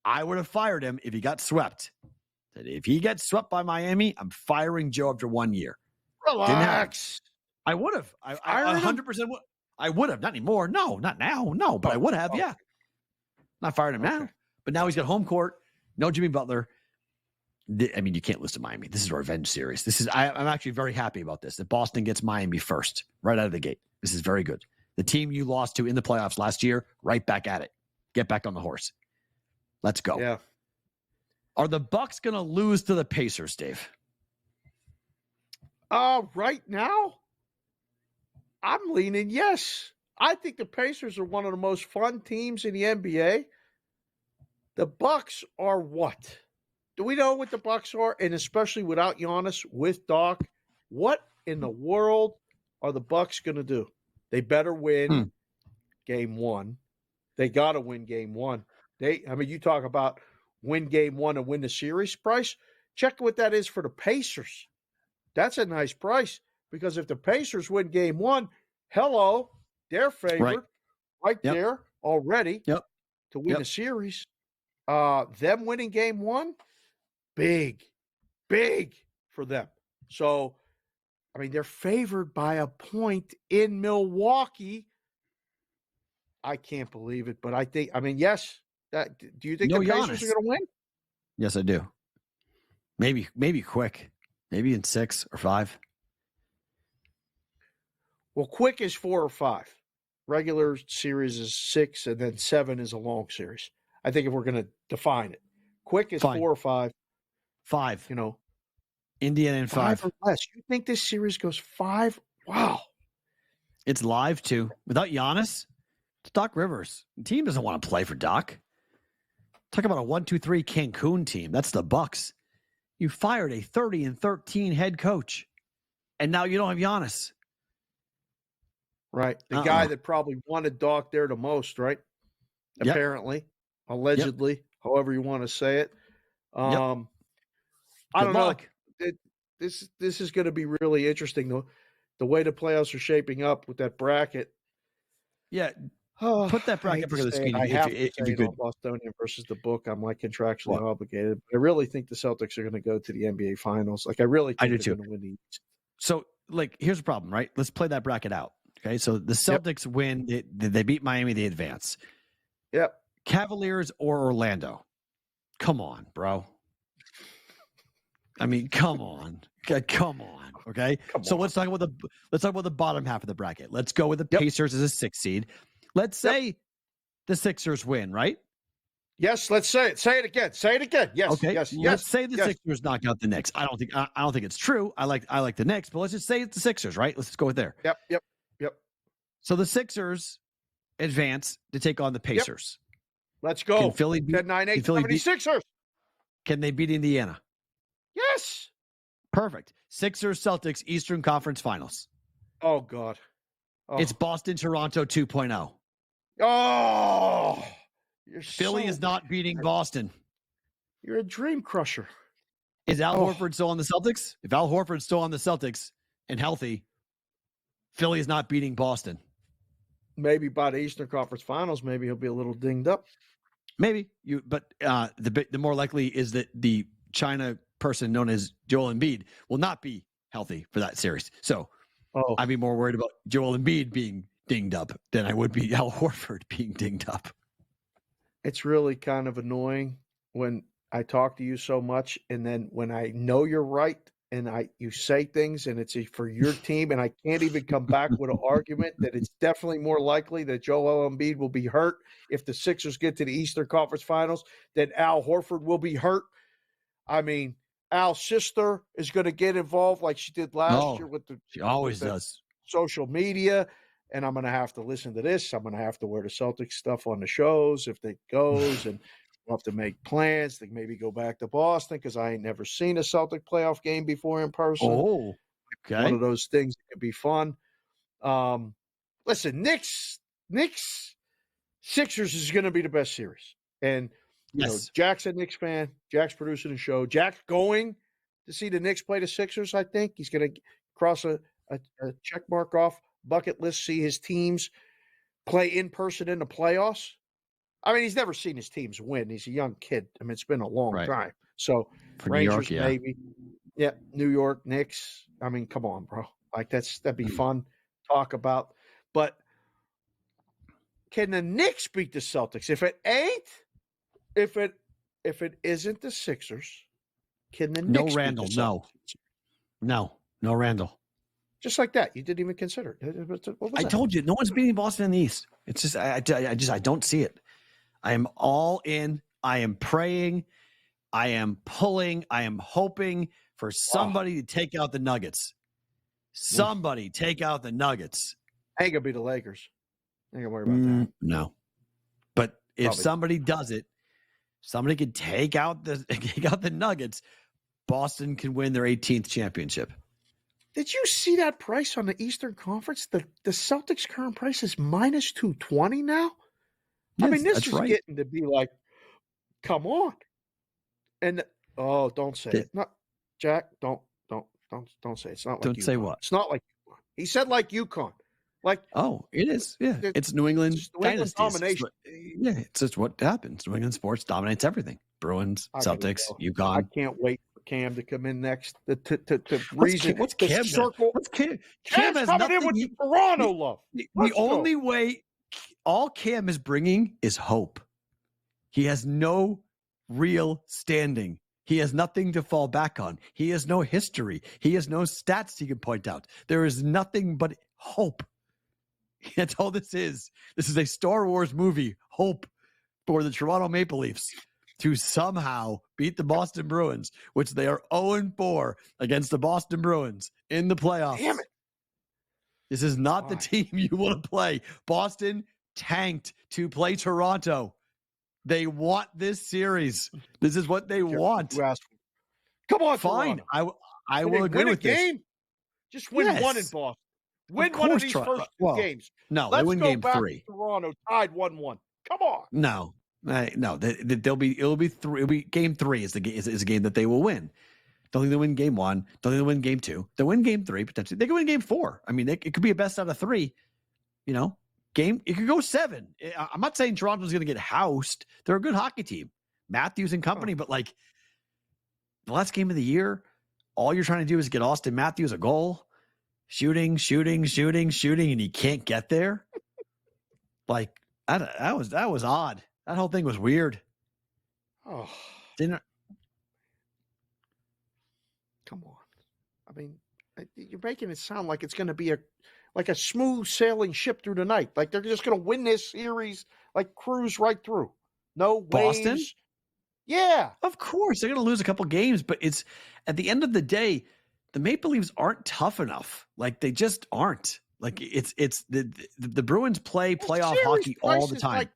I would have fired him if he got swept. If he gets swept by Miami, I'm firing Joe after 1 year. Relax. I would have. I 100% would. I would have. Not anymore. No, not now. No, but I would have. Yeah. Not firing him now. But now he's got home court. No Jimmy Butler. I mean, you can't lose to Miami. This is a revenge series. I'm actually very happy about this, that Boston gets Miami first, right out of the gate. This is very good. The team you lost to in the playoffs last year, right back at it. Get back on the horse. Let's go. Yeah. Are the Bucks going to lose to the Pacers, Dave? Right now, I'm leaning yes. I think the Pacers are one of the most fun teams in the NBA. The Bucks are what? Do we know what the Bucks are? And especially without Giannis, with Doc, what in the world are the Bucks going to do? They better win Game 1. They got to win Game 1. You talk about win Game 1 and win the series price. Check what that is for the Pacers. That's a nice price because if the Pacers win Game 1, hello, they're favored right there already to win the series. Them winning Game 1, big for them. So, I mean, they're favored by a point in Milwaukee. I can't believe it, but yes. Do you think the Pacers are going to win? Yes, I do. Maybe quick. Maybe in 6 or 5. Well, quick is 4 or 5. Regular series is 6, and then 7 is a long series. I think if we're going to define it. Quick is 4 or 5. 5. Indiana and 5. Or less. You think this series goes 5? Wow. It's live, too. Without Giannis, it's Doc Rivers. The team doesn't want to play for Doc. Talk about a 1-2-3 Cancun team. That's the Bucks. You fired a 30-13 head coach, and now you don't have Giannis. Right. The guy that probably wanted Doc there the most, right? Apparently, allegedly, however you want to say it. I don't know. This is going to be really interesting, though. The way the playoffs are shaping up with that bracket. Yeah. Put that bracket for the screen. I have to say it, Bostonian versus the book. I'm like contractually obligated. I really think the Celtics are going to go to the NBA Finals. Like I really think they're going to win the East. So, here's the problem, right? Let's play that bracket out. Okay, so the Celtics win. They beat Miami. They advance. Yep. Cavaliers or Orlando. Come on, bro. I mean, come on. Come on. Okay. So let's talk about the bottom half of the bracket. Let's go with the Pacers as a 6 seed. Let's say the Sixers win, right? Yes, let's say it. Say it again. Say it again. Yes. Okay. Yes. Let's say the Sixers knock out the Knicks. I don't think it's true. I like the Knicks, but let's just say it's the Sixers, right? Let's just go with there. Yep. So the Sixers advance to take on the Pacers. Let's go. Can Philly beat 10-9-8 76ers? Can they beat Indiana? Yes. Perfect. Sixers, Celtics, Eastern Conference Finals. Oh, God. Oh. It's Boston, Toronto 2.0. Oh, Philly is not beating Boston. You're a dream crusher. Is Al Horford still on the Celtics? If Al Horford's still on the Celtics and healthy, Philly is not beating Boston. Maybe by the Eastern Conference Finals, maybe he'll be a little dinged up. Maybe but the more likely is that the China person known as Joel Embiid will not be healthy for that series. So I'd be more worried about Joel Embiid being dinged up than I would be Al Horford being dinged up. It's really kind of annoying when I talk to you so much, and then when I know you're right, and you say things, and it's for your team, and I can't even come back with an argument that it's definitely more likely that Joel Embiid will be hurt if the Sixers get to the Eastern Conference Finals than Al Horford will be hurt. I mean, Al's sister is going to get involved like she did last year with she always does social media, and I'm going to have to listen to this. I'm going to have to wear the Celtics stuff on the shows if it goes, and we'll have to make plans to maybe go back to Boston because I ain't never seen a Celtic playoff game before in person. Oh, okay. One of those things that could be fun. Listen, Knicks, Sixers is going to be the best series. And, you know, Jack's a Knicks fan. Jack's producing the show. Jack's going to see the Knicks play the Sixers, I think. He's going to cross a check mark off bucket list, see his teams play in person in the playoffs. I mean, he's never seen his teams win. He's a young kid. I mean, it's been a long time. So for Rangers, New York, maybe. Yeah, New York, Knicks. I mean, come on, bro. Like that'd be fun to talk about. But can the Knicks beat the Celtics? If it ain't, if it isn't the Sixers, can the Knicks Randall, beat the Celtics? No Randall. Just like that. You didn't even consider it. What was that? Told you, no one's beating Boston in the East. It's just I don't see it. I am all in. I am praying. I am pulling. I am hoping for somebody to take out the Nuggets. Somebody take out the Nuggets. Ain't gonna be the Lakers. Ain't gonna worry about that. No. But if Probably. somebody does it, somebody could take out the Nuggets. Boston can win their 18th championship. Did you see that price on the Eastern Conference? The Celtics' current price is minus 220 now. Yes, I mean, this that's is right. getting to be like, come on. And don't say it. Not Jack. Don't say it. It's not like Don't say UConn. what? It's not like UConn. He said like UConn. Like it is. Yeah, it's New England dynasty. domination. Yeah, it's just what happens. New England sports dominates everything. Bruins, Celtics, UConn. I can't wait for Cam to come in next to reason. What's Cam? Circle. What's Cam? Cam's has coming in nothing. with the Toronto love. The only way all Cam is bringing is hope. He has no real standing. He has nothing to fall back on. He has no history. He has no stats he can point out. There is nothing but hope. That's all this is. This is a Star Wars movie, hope for the Toronto Maple Leafs to somehow beat the Boston Bruins, which they are 0-4 against the Boston Bruins in the playoffs. Damn it. This is not the team you want to play. Boston tanked to play Toronto. They want this series. This is what they want. Come on, fine. Toronto. I will agree with this. Game? Just win one in Boston. Win one of these first two games. No, Let's they win go game back 3. To Toronto tied 1-1. Come on. No. It'll be 3. It'll be game 3 is a game that they will win. Don't think they win game 1. Don't think they win game 2. They win game 3 potentially. They could win game 4. I mean, it could be a best out of 3. You know, it could go 7. I'm not saying Toronto's going to get housed. They're a good hockey team, Matthews and company. But like the last game of the year, all you're trying to do is get Austin Matthews a goal. Shooting, and he can't get there. Like that was odd. That whole thing was weird. Oh, come on! I mean, you're making it sound like it's going to be a smooth sailing ship through the night. Like they're just going to win this series, like cruise right through. No Boston. waves. Yeah, of course they're going to lose a couple games, but it's at the end of the day. The Maple Leafs aren't tough enough. Like they just aren't. Like it's the Bruins play playoff hockey all the time.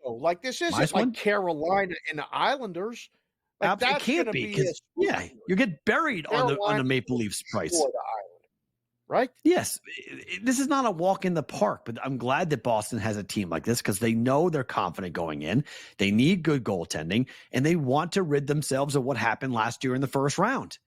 Like this isn't like Carolina and the Islanders. Like it can't be because you get buried on the Maple Leafs price. right? Yes. This is not a walk in the park, but I'm glad that Boston has a team like this because they know they're confident going in. They need good goaltending, and they want to rid themselves of what happened last year in the first round.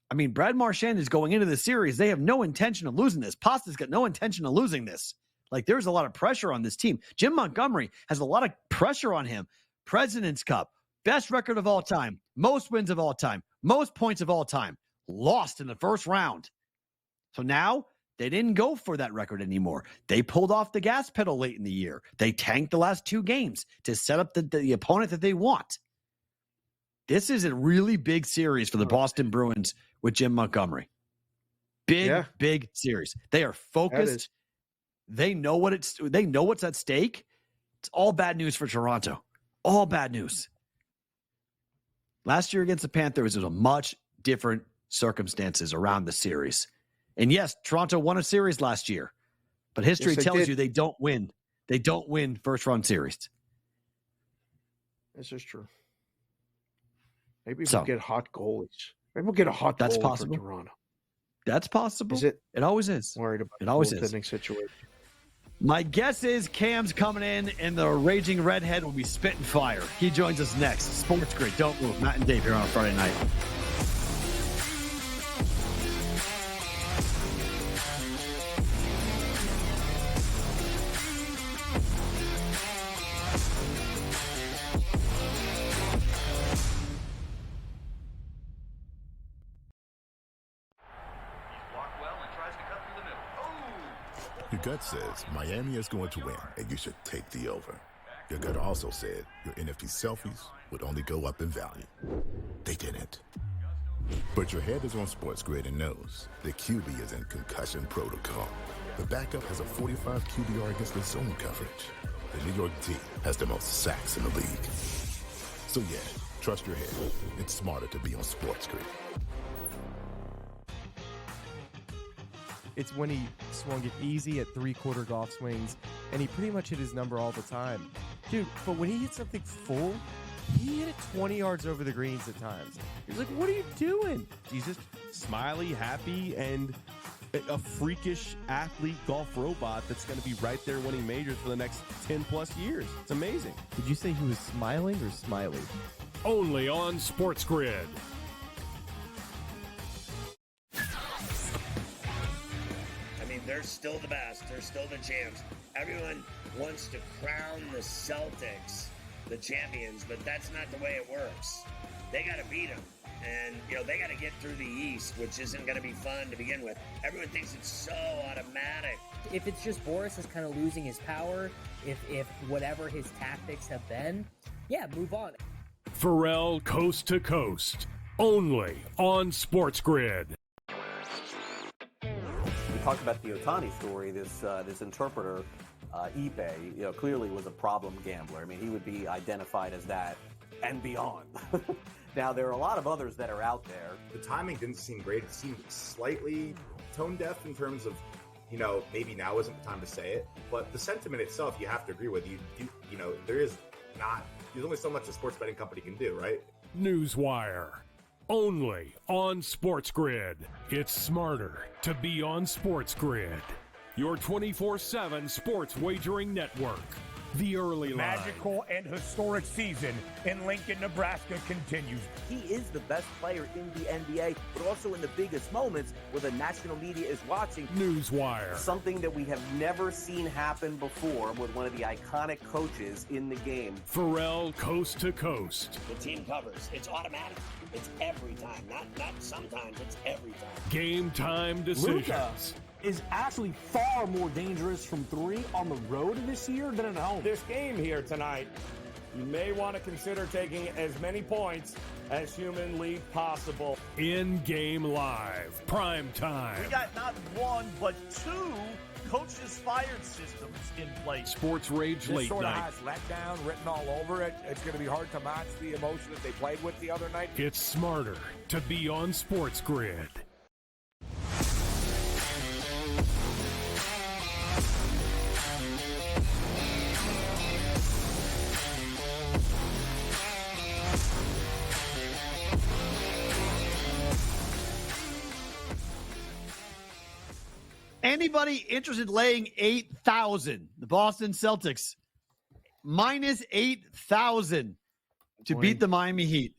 I mean, Brad Marchand is going into the series. They have no intention of losing this. Pasta's got no intention of losing this. Like, there's a lot of pressure on this team. Jim Montgomery has a lot of pressure on him. President's Cup, best record of all time, most wins of all time, most points of all time, lost in the first round. So now they didn't go for that record anymore. They pulled off the gas pedal late in the year. They tanked the last 2 games to set up the opponent that they want. This is a really big series for the Boston Bruins with Jim Montgomery. Big series. They are focused. They know what's at stake. It's all bad news for Toronto. All bad news. Last year against the Panthers, it was a much different circumstances around the series. And yes, Toronto won a series last year, but history tells you they don't win. They don't win first round series. This is true. Maybe we'll get hot goalies. Maybe we'll get a hot goalie possible for Toronto. That's possible. Is it? It always is. Worried about it always the is. situation. My guess is Cam's coming in, and the raging redhead will be spitting fire. He joins us next. SportsGrid. Don't move. Matt and Dave here on a Friday night. Your gut says Miami is going to win, and you should take the over. Your gut also said your NFT selfies would only go up in value. They didn't. But your head is on SportsGrid and knows the QB is in concussion protocol. The backup has a 45 QBR against the zone coverage. The New York D has the most sacks in the league. So yeah, trust your head. It's smarter to be on SportsGrid. It's when he swung it easy at 3/4 golf swings, and he pretty much hit his number all the time. Dude, but when he hit something full, he hit it 20 yards over the greens at times. He was like, what are you doing? He's just smiley, happy, and a freakish athlete golf robot that's going to be right there winning majors for the next 10-plus years. It's amazing. Did you say he was smiling or smiley? Only on SportsGrid. They're still the best. They're still the champs. Everyone wants to crown the Celtics the champions, but that's not the way it works. They got to beat them. And, they got to get through the East, which isn't going to be fun to begin with. Everyone thinks it's so automatic. If it's just Boris is kind of losing his power, if whatever his tactics have been, move on. Perrault Coast to Coast. Only on SportsGrid. We talked about the Ohtani story. This interpreter, Ipe, clearly was a problem gambler. I mean, he would be identified as that and beyond. Now, there are a lot of others that are out there. The timing didn't seem great. It seemed slightly tone deaf in terms of, maybe now isn't the time to say it. But the sentiment itself, you have to agree with. There's only so much a sports betting company can do, right? Newswire. Only on SportsGrid. It's smarter to be on SportsGrid. Your 24/7 sports wagering network. The early line. Magical and historic season in Lincoln, Nebraska continues. He is the best player in the NBA, but also in the biggest moments where the national media is watching. Newswire. Something that we have never seen happen before with one of the iconic coaches in the game. Perrault Coast to Coast. The team covers. It's automatic. It's every time. Not sometimes. It's every time. Game time decisions. Luka is actually far more dangerous from 3 on the road this year than at home. This game here tonight, you may want to consider taking as many points as humanly possible. InGame Live. PrimeTime. We got not one, but 2 coaches fired systems in place. Sports Rage This Late sort of Night. has letdown written all over it. It's going to be hard to match the emotion that they played with the other night. It's smarter to be on SportsGrid. Anybody interested laying 8,000? The Boston Celtics minus 8,000 to beat the Miami Heat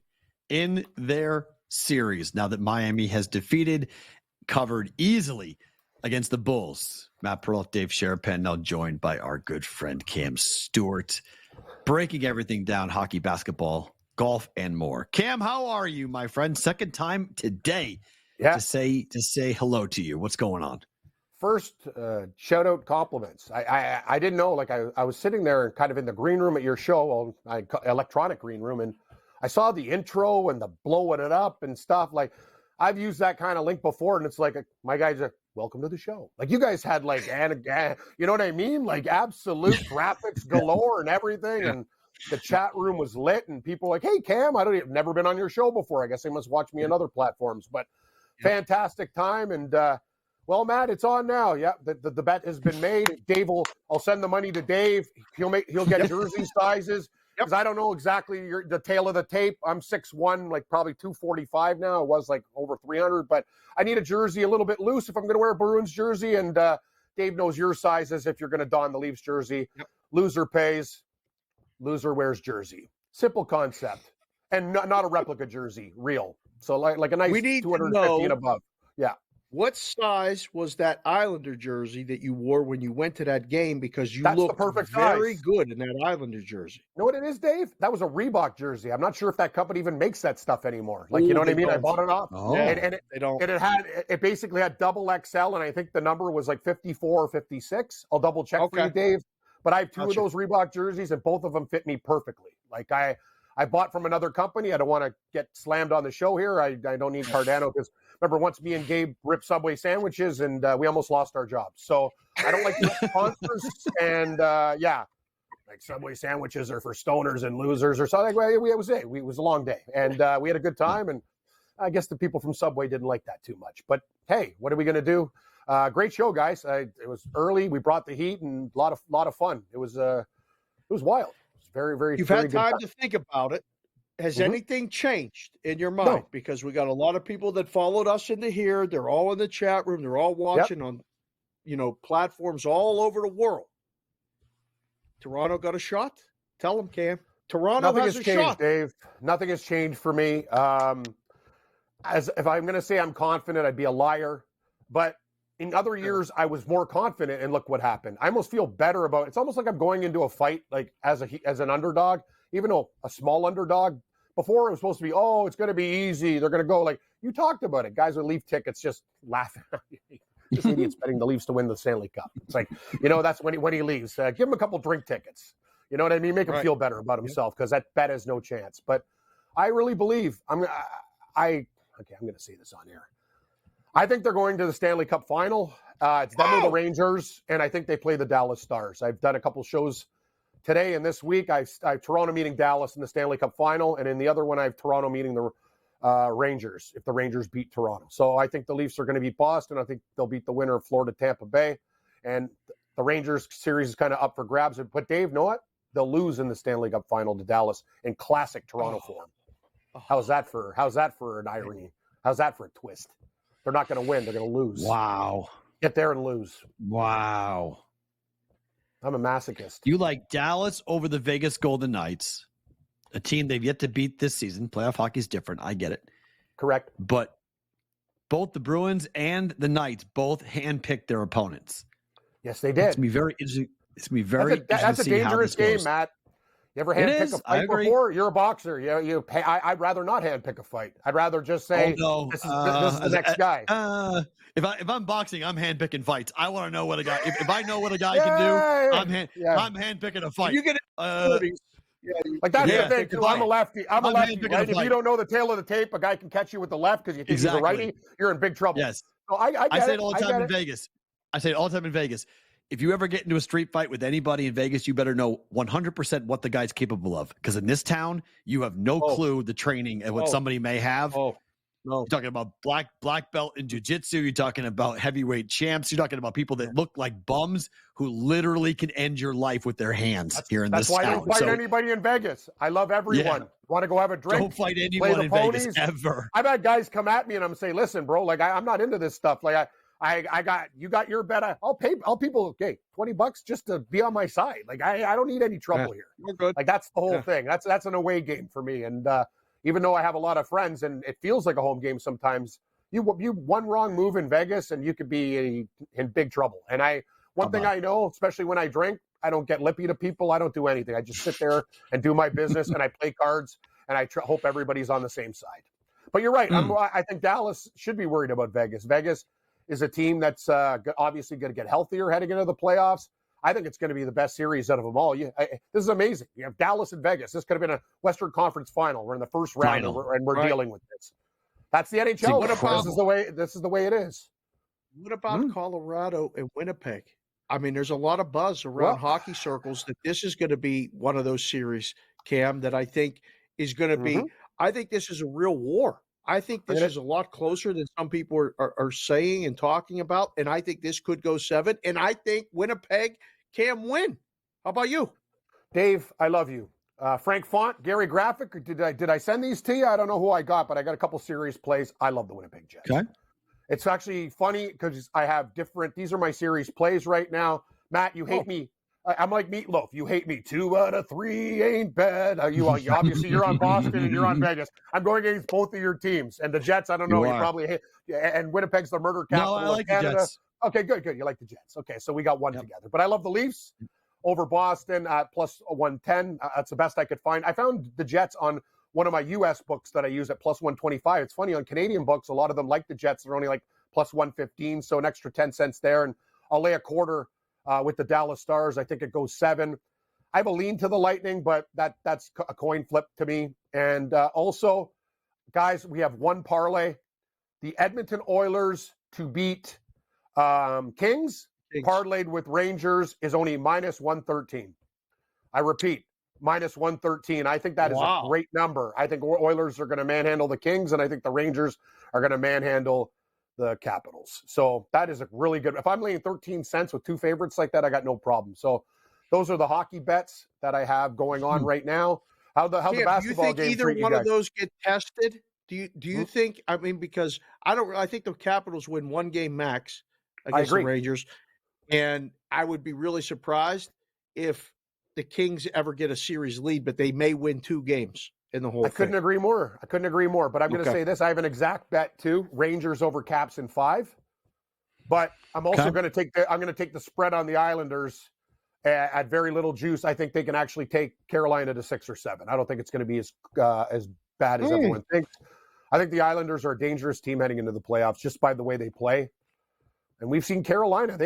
in their series. Now that Miami has covered easily against the Bulls. Matt Perrault, Dave Sharapan, now joined by our good friend Cam Stewart, breaking everything down: hockey, basketball, golf, and more. Cam, how are you, my friend? Second time today to say hello to you. What's going on? First, shout out compliments. I didn't know, like I was sitting there kind of in the green room at your show, electronic green room, and I saw the intro and the blowing it up and stuff. Like, I've used that kind of link before, and it's like, my guys are, welcome to the show. Like, you guys had like, you know what I mean? Like absolute graphics galore and everything. And the chat room was lit, and people were like, hey, Cam, I've never been on your show before. I guess they must watch me on other platforms, but fantastic time. And, well, Matt, it's on now. Yeah, the bet has been made. I'll send the money to Dave. He'll get jersey sizes. Because I don't know exactly the tail of the tape. I'm 6'1", like probably 245 now. It was like over 300, but I need a jersey a little bit loose if I'm going to wear a Bruins jersey. And Dave knows your sizes if you're going to don the Leafs jersey. Loser pays. Loser wears jersey. Simple concept. And not a replica jersey, real. So like a nice 250 and above. Yeah. What size was that Islander jersey that you wore when you went to that game? Because you That's looked the perfect very size. good in that Islander jersey. You know what it is, Dave? That was a Reebok jersey. I'm not sure if that company even makes that stuff anymore. Like, you know what I mean? I bought it off. Oh. And They don't. it basically had double XL, and I think the number was like 54 or 56. I'll double check for you, Dave. But I have two of those Reebok jerseys, and both of them fit me perfectly. Like, I bought from another company. I don't want to get slammed on the show here. I don't need Cardano, because remember once me and Gabe ripped Subway sandwiches, and we almost lost our jobs. So I don't like the sponsors. And like Subway sandwiches are for stoners and losers or something. Well, it was a long day, and we had a good time. And I guess the people from Subway didn't like that too much. But hey, what are we going to do? Great show, guys. It was early. We brought the heat, and a lot of fun. It was wild. Very, very. You've very had good time to think about it. Has anything changed in your mind? No. Because we got a lot of people that followed us into here. They're all in the chat room. They're all watching on, platforms all over the world. Toronto got a shot? Tell them, Cam. Toronto Nothing has has a changed, shot. Dave. Nothing has changed for me. As if I'm going to say I'm confident, I'd be a liar. But in other years, I was more confident, and look what happened. I almost feel better about it. It's almost like I'm going into a fight like as an underdog, even though a small underdog. Before it was supposed to be, it's going to be easy. They're going to go, like you talked about it. Guys with Leaf tickets just laughing. Just idiots betting the Leafs to win the Stanley Cup. It's like, that's when he leaves. Give him a couple drink tickets. You know what I mean? Make him feel better about himself, because that bet has no chance. But I really believe I'm going to say this on air. I think they're going to the Stanley Cup final. It's them or the Rangers, and I think they play the Dallas Stars. I've done a couple shows today and this week. I have Toronto meeting Dallas in the Stanley Cup final, and in the other one, I have Toronto meeting the Rangers if the Rangers beat Toronto. So I think the Leafs are going to beat Boston. I think they'll beat the winner of Florida-Tampa Bay, and the Rangers series is kind of up for grabs. But Dave, know what? They'll lose in the Stanley Cup final to Dallas in classic Toronto form. How's that for an irony? How's that for a twist? They're not going to win. They're going to lose. Wow. Get there and lose. Wow. I'm a masochist. You like Dallas over the Vegas Golden Knights, a team they've yet to beat this season. Playoff hockey is different. I get it. Correct. But both the Bruins and the Knights both handpicked their opponents. Yes, they did. It's going to be very interesting. It's going to be very interesting. That's a dangerous game, Matt. You ever handpick a fight before? You're a boxer. I'd rather not handpick a fight. I'd rather just say, this is the next guy. If I'm boxing, I'm handpicking fights. I want to know what a guy. If I know what a guy can do, I'm handpicking a fight. You get like that's the thing too. I'm a lefty. I'm a lefty. Right? If you don't know the tail of the tape, a guy can catch you with the left because you think he's a righty. You're in big trouble. Yes. So I say it all the time in Vegas. I say it all the time in Vegas. If you ever get into a street fight with anybody in Vegas, you better know 100% what the guy's capable of. Because in this town, you have no clue the training and what somebody may have. You're talking about black belt in jiu-jitsu. You're talking about heavyweight champs. You're talking about people that look like bums who literally can end your life with their hands here in this town. That's why I don't fight anybody in Vegas. I love everyone. Want to go have a drink? Don't fight anyone in Vegas ever. I've had guys come at me and I'm saying, listen, bro, like I'm not into this stuff. Like you got your bet. I'll people, okay, $20 just to be on my side. Like I don't need any trouble here. We're good. Like that's the whole thing. That's an away game for me. And even though I have a lot of friends and it feels like a home game sometimes, you one wrong move in Vegas and you could be in big trouble. And one thing I know, especially when I drink, I don't get lippy to people. I don't do anything. I just sit there and do my business and I play cards and I hope everybody's on the same side. But you're right. I think Dallas should be worried about Vegas. Vegas is a team that's obviously going to get healthier heading into the playoffs. I think it's going to be the best series out of them all. This is amazing. You have Dallas and Vegas. This could have been a Western Conference final. We're in the first round and we're dealing with this. That's the NHL. This is the way it is. What about Colorado and Winnipeg? I mean, there's a lot of buzz around hockey circles that this is going to be one of those series, Cam, that I think is going to be – I think this is a real war. I think this is a lot closer than some people are saying and talking about, and I think this could go 7. And I think Winnipeg can win. How about you? Dave, I love you. Frank Font, Gary Graphic, did I send these to you? I don't know who I got, but I got a couple serious plays. I love the Winnipeg Jets. Okay. It's actually funny because I have these are my series plays right now. Matt, you hate me. I'm like Meatloaf. You hate me. 2 out of 3 ain't bad. Obviously, you're on Boston and you're on Vegas. I'm going against both of your teams. And the Jets, I don't know. You probably hate. And Winnipeg's the murder capital of Canada. The Jets. Okay, good. You like the Jets. Okay, so we got one together. But I love the Leafs over Boston at plus 110. That's the best I could find. I found the Jets on one of my U.S. books that I use at plus 125. It's funny, on Canadian books, a lot of them like the Jets. They're only like plus 115, so an extra 10 cents there. And I'll lay a quarter with the Dallas Stars. I think it goes 7. I have a lean to the Lightning, but that's a coin flip to me. And also, guys, we have one parlay. The Edmonton Oilers to beat Kings, parlayed with Rangers, is only minus 113. I repeat, minus 113. I think that is a great number. I think Oilers are going to manhandle the Kings, and I think the Rangers are going to manhandle the Capitals. So that is a really good. If I'm laying 13 cents with 2 favorites like that, I got no problem. So those are the hockey bets that I have going on right now. How the basketball game? Do you think either one of those get tested? Do you think? I mean, because I think the Capitals win 1 game max against the Rangers, and I would be really surprised if the Kings ever get a series lead, but they may win 2 games in the whole thing. Couldn't agree more. But I'm going to say this. I have an exact bet too. Rangers over Caps in 5. But I'm also going to take the spread on the Islanders at very little juice. I think they can actually take Carolina to 6 or 7. I don't think it's going to be as bad as everyone thinks. I think the Islanders are a dangerous team heading into the playoffs just by the way they play. And we've seen Carolina.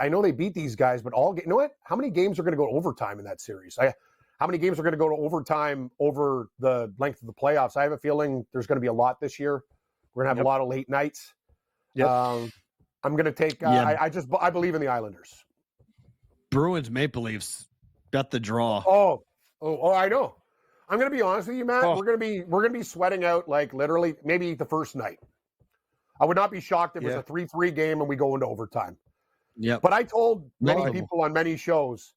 I know they beat these guys, but you know what? How many games are going to go to overtime in that series? How many games are going to go to overtime over the length of the playoffs? I have a feeling there's going to be a lot this year. We're going to have a lot of late nights. Yep. I'm going to take. I believe in the Islanders. Bruins Maple Leafs bet the draw. Oh! I know. I'm going to be honest with you, Matt. We're going to be sweating out like literally maybe the first night. I would not be shocked if it was a 3-3 game and we go into overtime. Yeah. But I told many people on many shows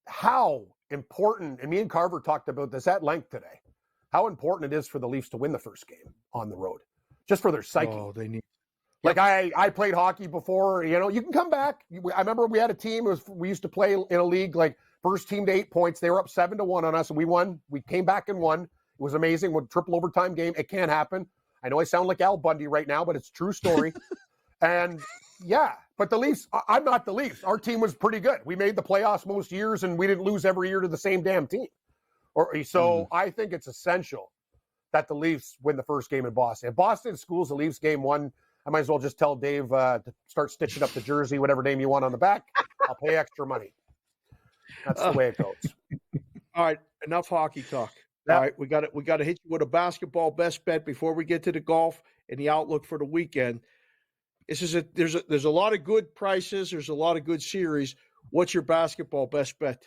how important, and me and Carver talked about this at length today, how important it is for the Leafs to win the first game on the road, just for their psyche. Oh, they need. Like I played hockey before. You can come back. I remember we had a team. We used to play in a league like first team to 8 points. They were up 7-1 on us, and we won. We came back and won. It was amazing. With triple overtime game, it can happen. I know I sound like Al Bundy right now, but it's a true story. And but the Leafs, I'm not the Leafs. Our team was pretty good. We made the playoffs most years, and we didn't lose every year to the same damn team. I think it's essential that the Leafs win the first game in Boston. If Boston schools the Leafs game 1, I might as well just tell Dave to start stitching up the jersey, whatever name you want on the back. I'll pay extra money. That's the way it goes. All right, enough hockey talk. Yep. All right, we got to hit you with a basketball best bet before we get to the golf and the outlook for the weekend. There's a lot of good prices. There's a lot of good series. What's your basketball best bet?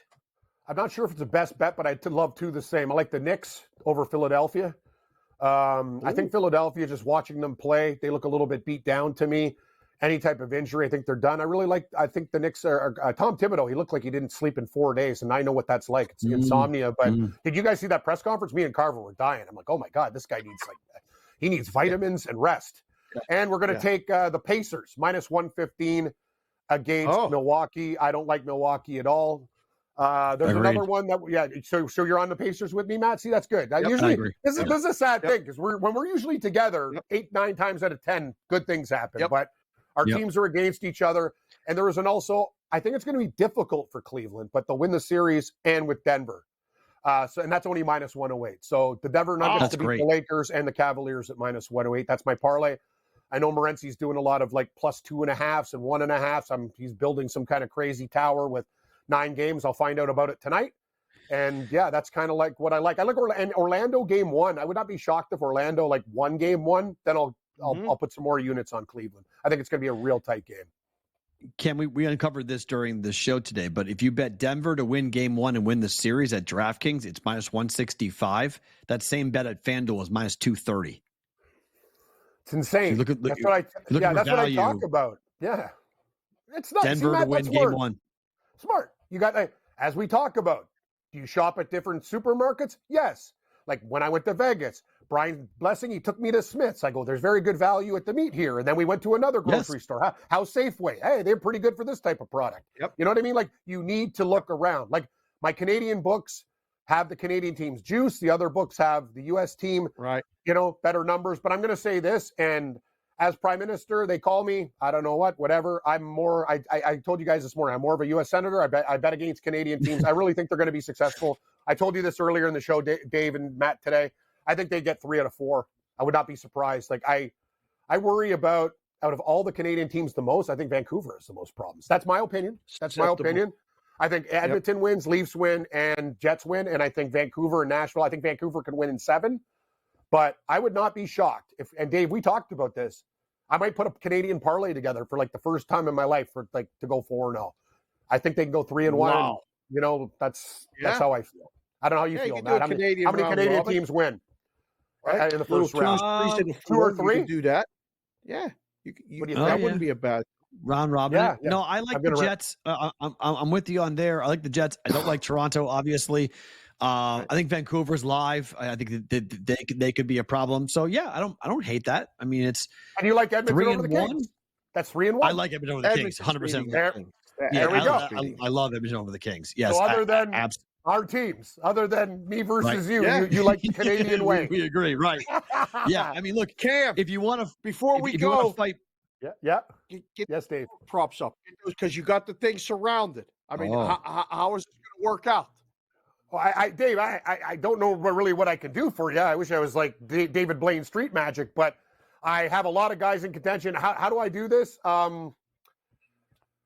I'm not sure if it's a best bet, but I'd love 2 the same. I like the Knicks over Philadelphia. I think Philadelphia, just watching them play, they look a little bit beat down to me. Any type of injury, I think they're done. I think the Knicks are Tom Thibodeau. He looked like he didn't sleep in 4 days, and I know what that's like. It's insomnia. But did you guys see that press conference? Me and Carver were dying. I'm like, oh my God, this guy needs he needs vitamins and rest. And we're going to take the Pacers, minus 115 against Milwaukee. I don't like Milwaukee at all. There's another one that, so you're on the Pacers with me, Matt? See, that's good. Usually, this is a sad thing because when we're usually together, 8-9 times out of 10, good things happen. But our teams are against each other. And there is I think it's going to be difficult for Cleveland, but they'll win the series and with Denver. And that's only minus 108. So the Denver Nuggets to beat the Lakers and the Cavaliers at minus 108. That's my parlay. I know Morency's doing a lot of like plus 2.5s and 1.5s. He's building some kind of crazy tower with 9 games. I'll find out about it tonight. And yeah, that's kind of like what I like. I like Orlando game 1. I would not be shocked if Orlando like won game 1. Then I'll put some more units on Cleveland. I think it's going to be a real tight game. Ken, we uncovered this during the show today, but if you bet Denver to win game 1 and win the series at DraftKings, it's minus 165. That same bet at FanDuel is minus 230. It's insane. So that's what I talk about. Yeah. It's not Denver to win game 1. Smart. You got, as we talk about, do you shop at different supermarkets? Yes. Like when I went to Vegas, Brian Blessing, he took me to Smith's. I go, there's very good value at the meat here. And then we went to another grocery store. How Safeway? Hey, they're pretty good for this type of product. Yep. You know what I mean? Like you need to look around. Like my Canadian books have the Canadian team's juice. The other books have the U.S. team, better numbers. But I'm going to say this, and as Prime Minister, they call me, I don't know whatever. I'm more, I told you guys this morning, I'm more of a U.S. Senator. I bet against Canadian teams. I really think they're going to be successful. I told you this earlier in the show, Dave and Matt, today. I think they get 3 out of 4. I would not be surprised. Like I worry about, out of all the Canadian teams the most, I think Vancouver has the most problems. That's my opinion. I think Edmonton wins, Leafs win, and Jets win. And I think Vancouver and Nashville, I think Vancouver can win in 7. But I would not be shocked if, and Dave, we talked about this. I might put a Canadian parlay together for like the first time in my life for like to go 4-0. I think they can go 3-1. Wow. That's how I feel. I don't know how you feel, Matt. How many Canadian teams win in the first round? 2 or 3? You can do that. Yeah. That wouldn't be a bad round robin. Yeah. No, I like the Jets. I'm with you on there. I like the Jets. I don't like Toronto, obviously. I think Vancouver's live. I think they could be a problem. So yeah, I don't hate that. I mean, it's and you like Edmonton over the Kings? That's 3-1. I like Edmonton over the Kings. 100%. There we go. I love Edmonton over the Kings. Yes. So other than our teams, other than me versus you like the Canadian way. We agree, right? Yeah. I mean, look, Cam. If you want to, before we go, fight. Yeah. Yes, Dave. Props up because you got the thing surrounded. I mean, how is it going to work out? Well, Dave, I don't know really what I can do for you. I wish I was like David Blaine Street Magic, but I have a lot of guys in contention. How do I do this?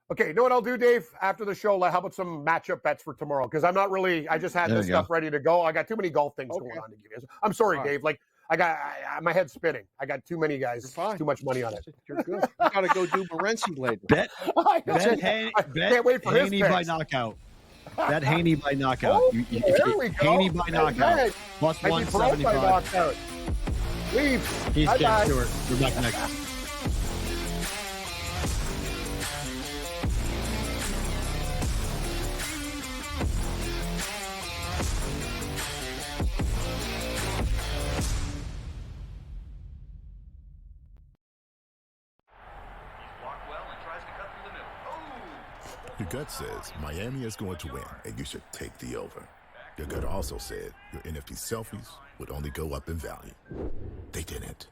Okay, you know what I'll do, Dave? After the show, how about some matchup bets for tomorrow? Because I'm not really, I just had this stuff ready to go. I got too many golf things going on to give you. I'm sorry, Dave. Like, my head's spinning. I got too many guys, too much money on it. You're good. You got to go do Morency later. Bet can't wait for Haney by knockout. Bet Haney by knockout. There we go. Haney by knockout. Plus 175. Leave. He's Ken Stewart. We're back next. Your gut says Miami is going to win, and you should take the over. Your gut also said your NFT selfies would only go up in value. They didn't.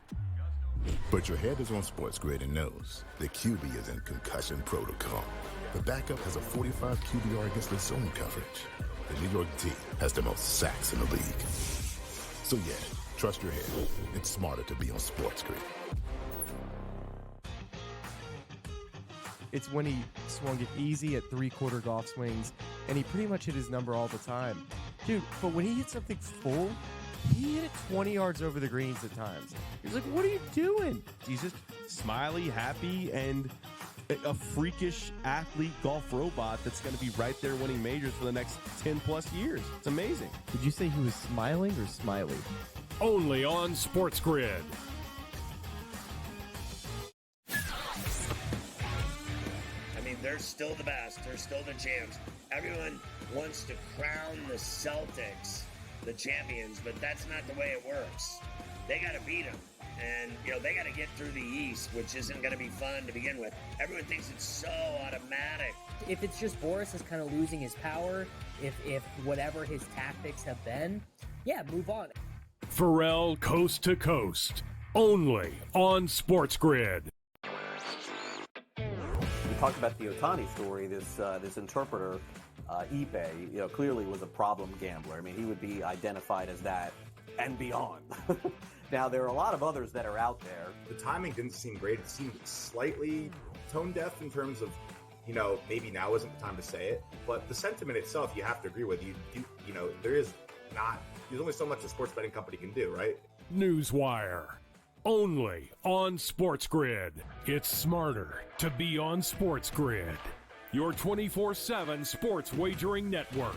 But your head is on SportsGrid and knows the QB is in concussion protocol. The backup has a 45 QBR against the zone coverage. The New York D has the most sacks in the league. So yeah, trust your head. It's smarter to be on SportsGrid. It's when he swung it easy at 3/4 golf swings, and he pretty much hit his number all the time. Dude, but when he hit something full, he hit it 20 yards over the greens at times. He's like, what are you doing? He's just smiley, happy, and a freakish athlete golf robot that's going to be right there winning majors for the next 10-plus years. It's amazing. Did you say he was smiling or smiley? Only on SportsGrid. They're still the best. They're still the champs. Everyone wants to crown the Celtics the champions, but that's not the way it works. They got to beat them. And, they got to get through the East, which isn't going to be fun to begin with. Everyone thinks it's so automatic. If it's just Boris is kind of losing his power, if whatever his tactics have been, yeah, move on. Perrault Coast to Coast, only on SportsGrid. We talked about the Ohtani story. This interpreter, Ipe, clearly was a problem gambler. I mean, he would be identified as that and beyond. Now, there are a lot of others that are out there. The timing didn't seem great. It seemed slightly tone deaf in terms of, maybe now isn't the time to say it, but the sentiment itself, you have to agree with. There's only so much a sports betting company can do, right? Newswire, only on SportsGrid. It's smarter to be on SportsGrid. Your 24/7 sports wagering network.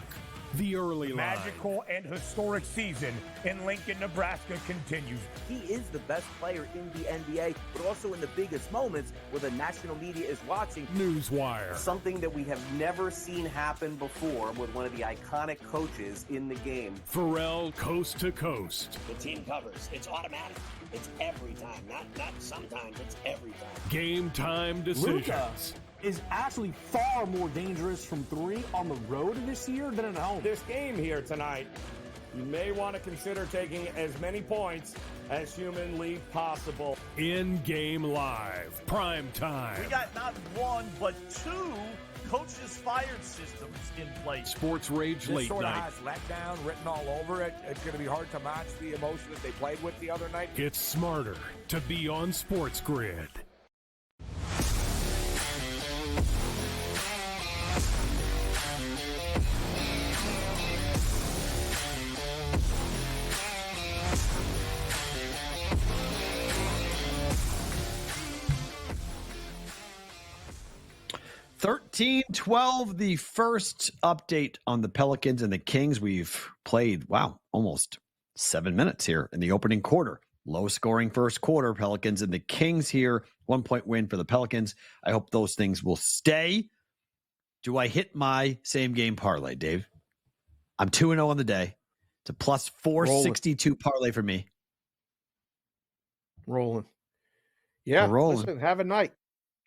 The early line. Magical and historic season in Lincoln, Nebraska continues. He is the best player in the NBA, but also in the biggest moments where the national media is watching. Newswire. Something that we have never seen happen before with one of the iconic coaches in the game. Perrault Coast to Coast. The team covers. It's automatic. It's every time. Not sometimes. It's every time. Game time decisions. Luka is actually far more dangerous from three on the road this year than at home. This game here tonight, you may want to consider taking as many points as humanly possible. InGame Live, PrimeTime. We got not one, but two coaches fired systems in place. Sports Rage This Late sort of Night. has letdown written all over it. It's going to be hard to match the emotion that they played with the other night. It's smarter to be on SportsGrid. Thirteen 12, the first update on the Pelicans and the Kings. We've played, almost 7 minutes here in the opening quarter. Low scoring first quarter. Pelicans and the Kings here. 1 point win for the Pelicans. I hope those things will stay. Do I hit my same game parlay, Dave? I'm 2-0 on the day. It's a plus 462 parlay for me. Rolling. Yeah, rolling. listen, have a night.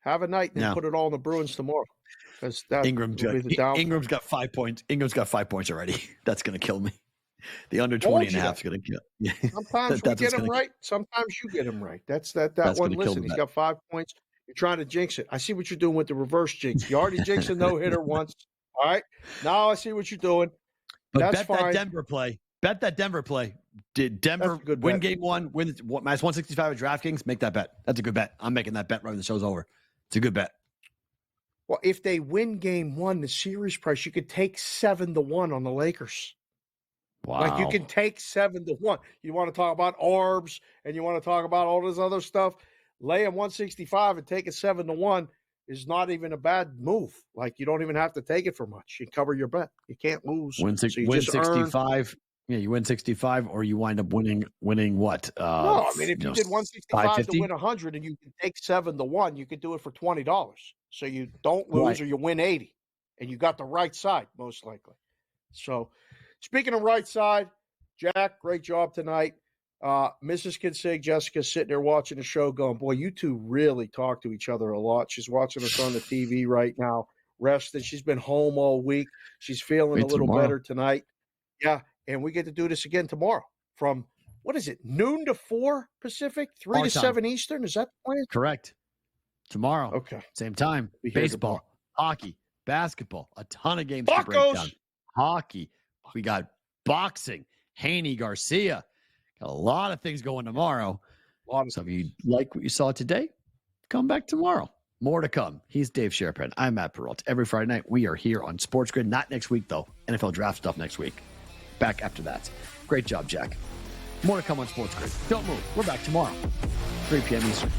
Have a night and put it all in the Bruins tomorrow. Because that Ingram's got 5 points. Ingram's got 5 points already. That's going to kill me. The under 20 and a half is going to kill. Yeah. Sometimes we get him right. Sometimes you get him right. That's one. Listen, he's got 5 points. You're trying to jinx it. I see what you're doing with the reverse jinx. You already jinxed a no-hitter once. All right. Now I see what you're doing. But That's bet fine. that Denver play. Bet that Denver play. Did Denver win game one, win minus 165 at DraftKings? Make that bet. That's a good bet. I'm making that bet right when the show's over. It's a good bet. Well, if they win game one, the series price, you could take 7-1 on the Lakers. Wow. Like you can take 7-1. You want to talk about ARBs and you want to talk about all this other stuff. Laying 165 and taking 7-1 is not even a bad move. Like you don't even have to take it for much. You cover your bet. You can't lose. Win 65. Yeah, you win 65, or you wind up winning what? No, I mean if you did 165 to win 100, and you can take 7-1, you could do it for $20. So you don't lose or you win 80, and you got the right side most likely. So, speaking of right side, Jack, great job tonight. Mrs. Kinsig, Jessica, sitting there watching the show, going, "Boy, you two really talk to each other a lot." She's watching us on the TV right now, rested. She's been home all week. She's feeling a little better tonight. Yeah. And we get to do this again tomorrow from, what is it, noon to 4 Pacific, 3 to 7 Eastern? Is that the plan? Correct. Tomorrow. Okay. Same time. Baseball, hockey, basketball, a ton of games to break down. Hockey. We got boxing, Haney Garcia. Got a lot of things going tomorrow. So if you like what you saw today, come back tomorrow. More to come. He's Dave Sharapan. I'm Matt Perrault. Every Friday night, we are here on SportsGrid. Not next week, though. NFL draft stuff next week. Back after that. Great job, Jack. More to come on SportsGrid. Don't move. We're back tomorrow, 3 p.m. Eastern.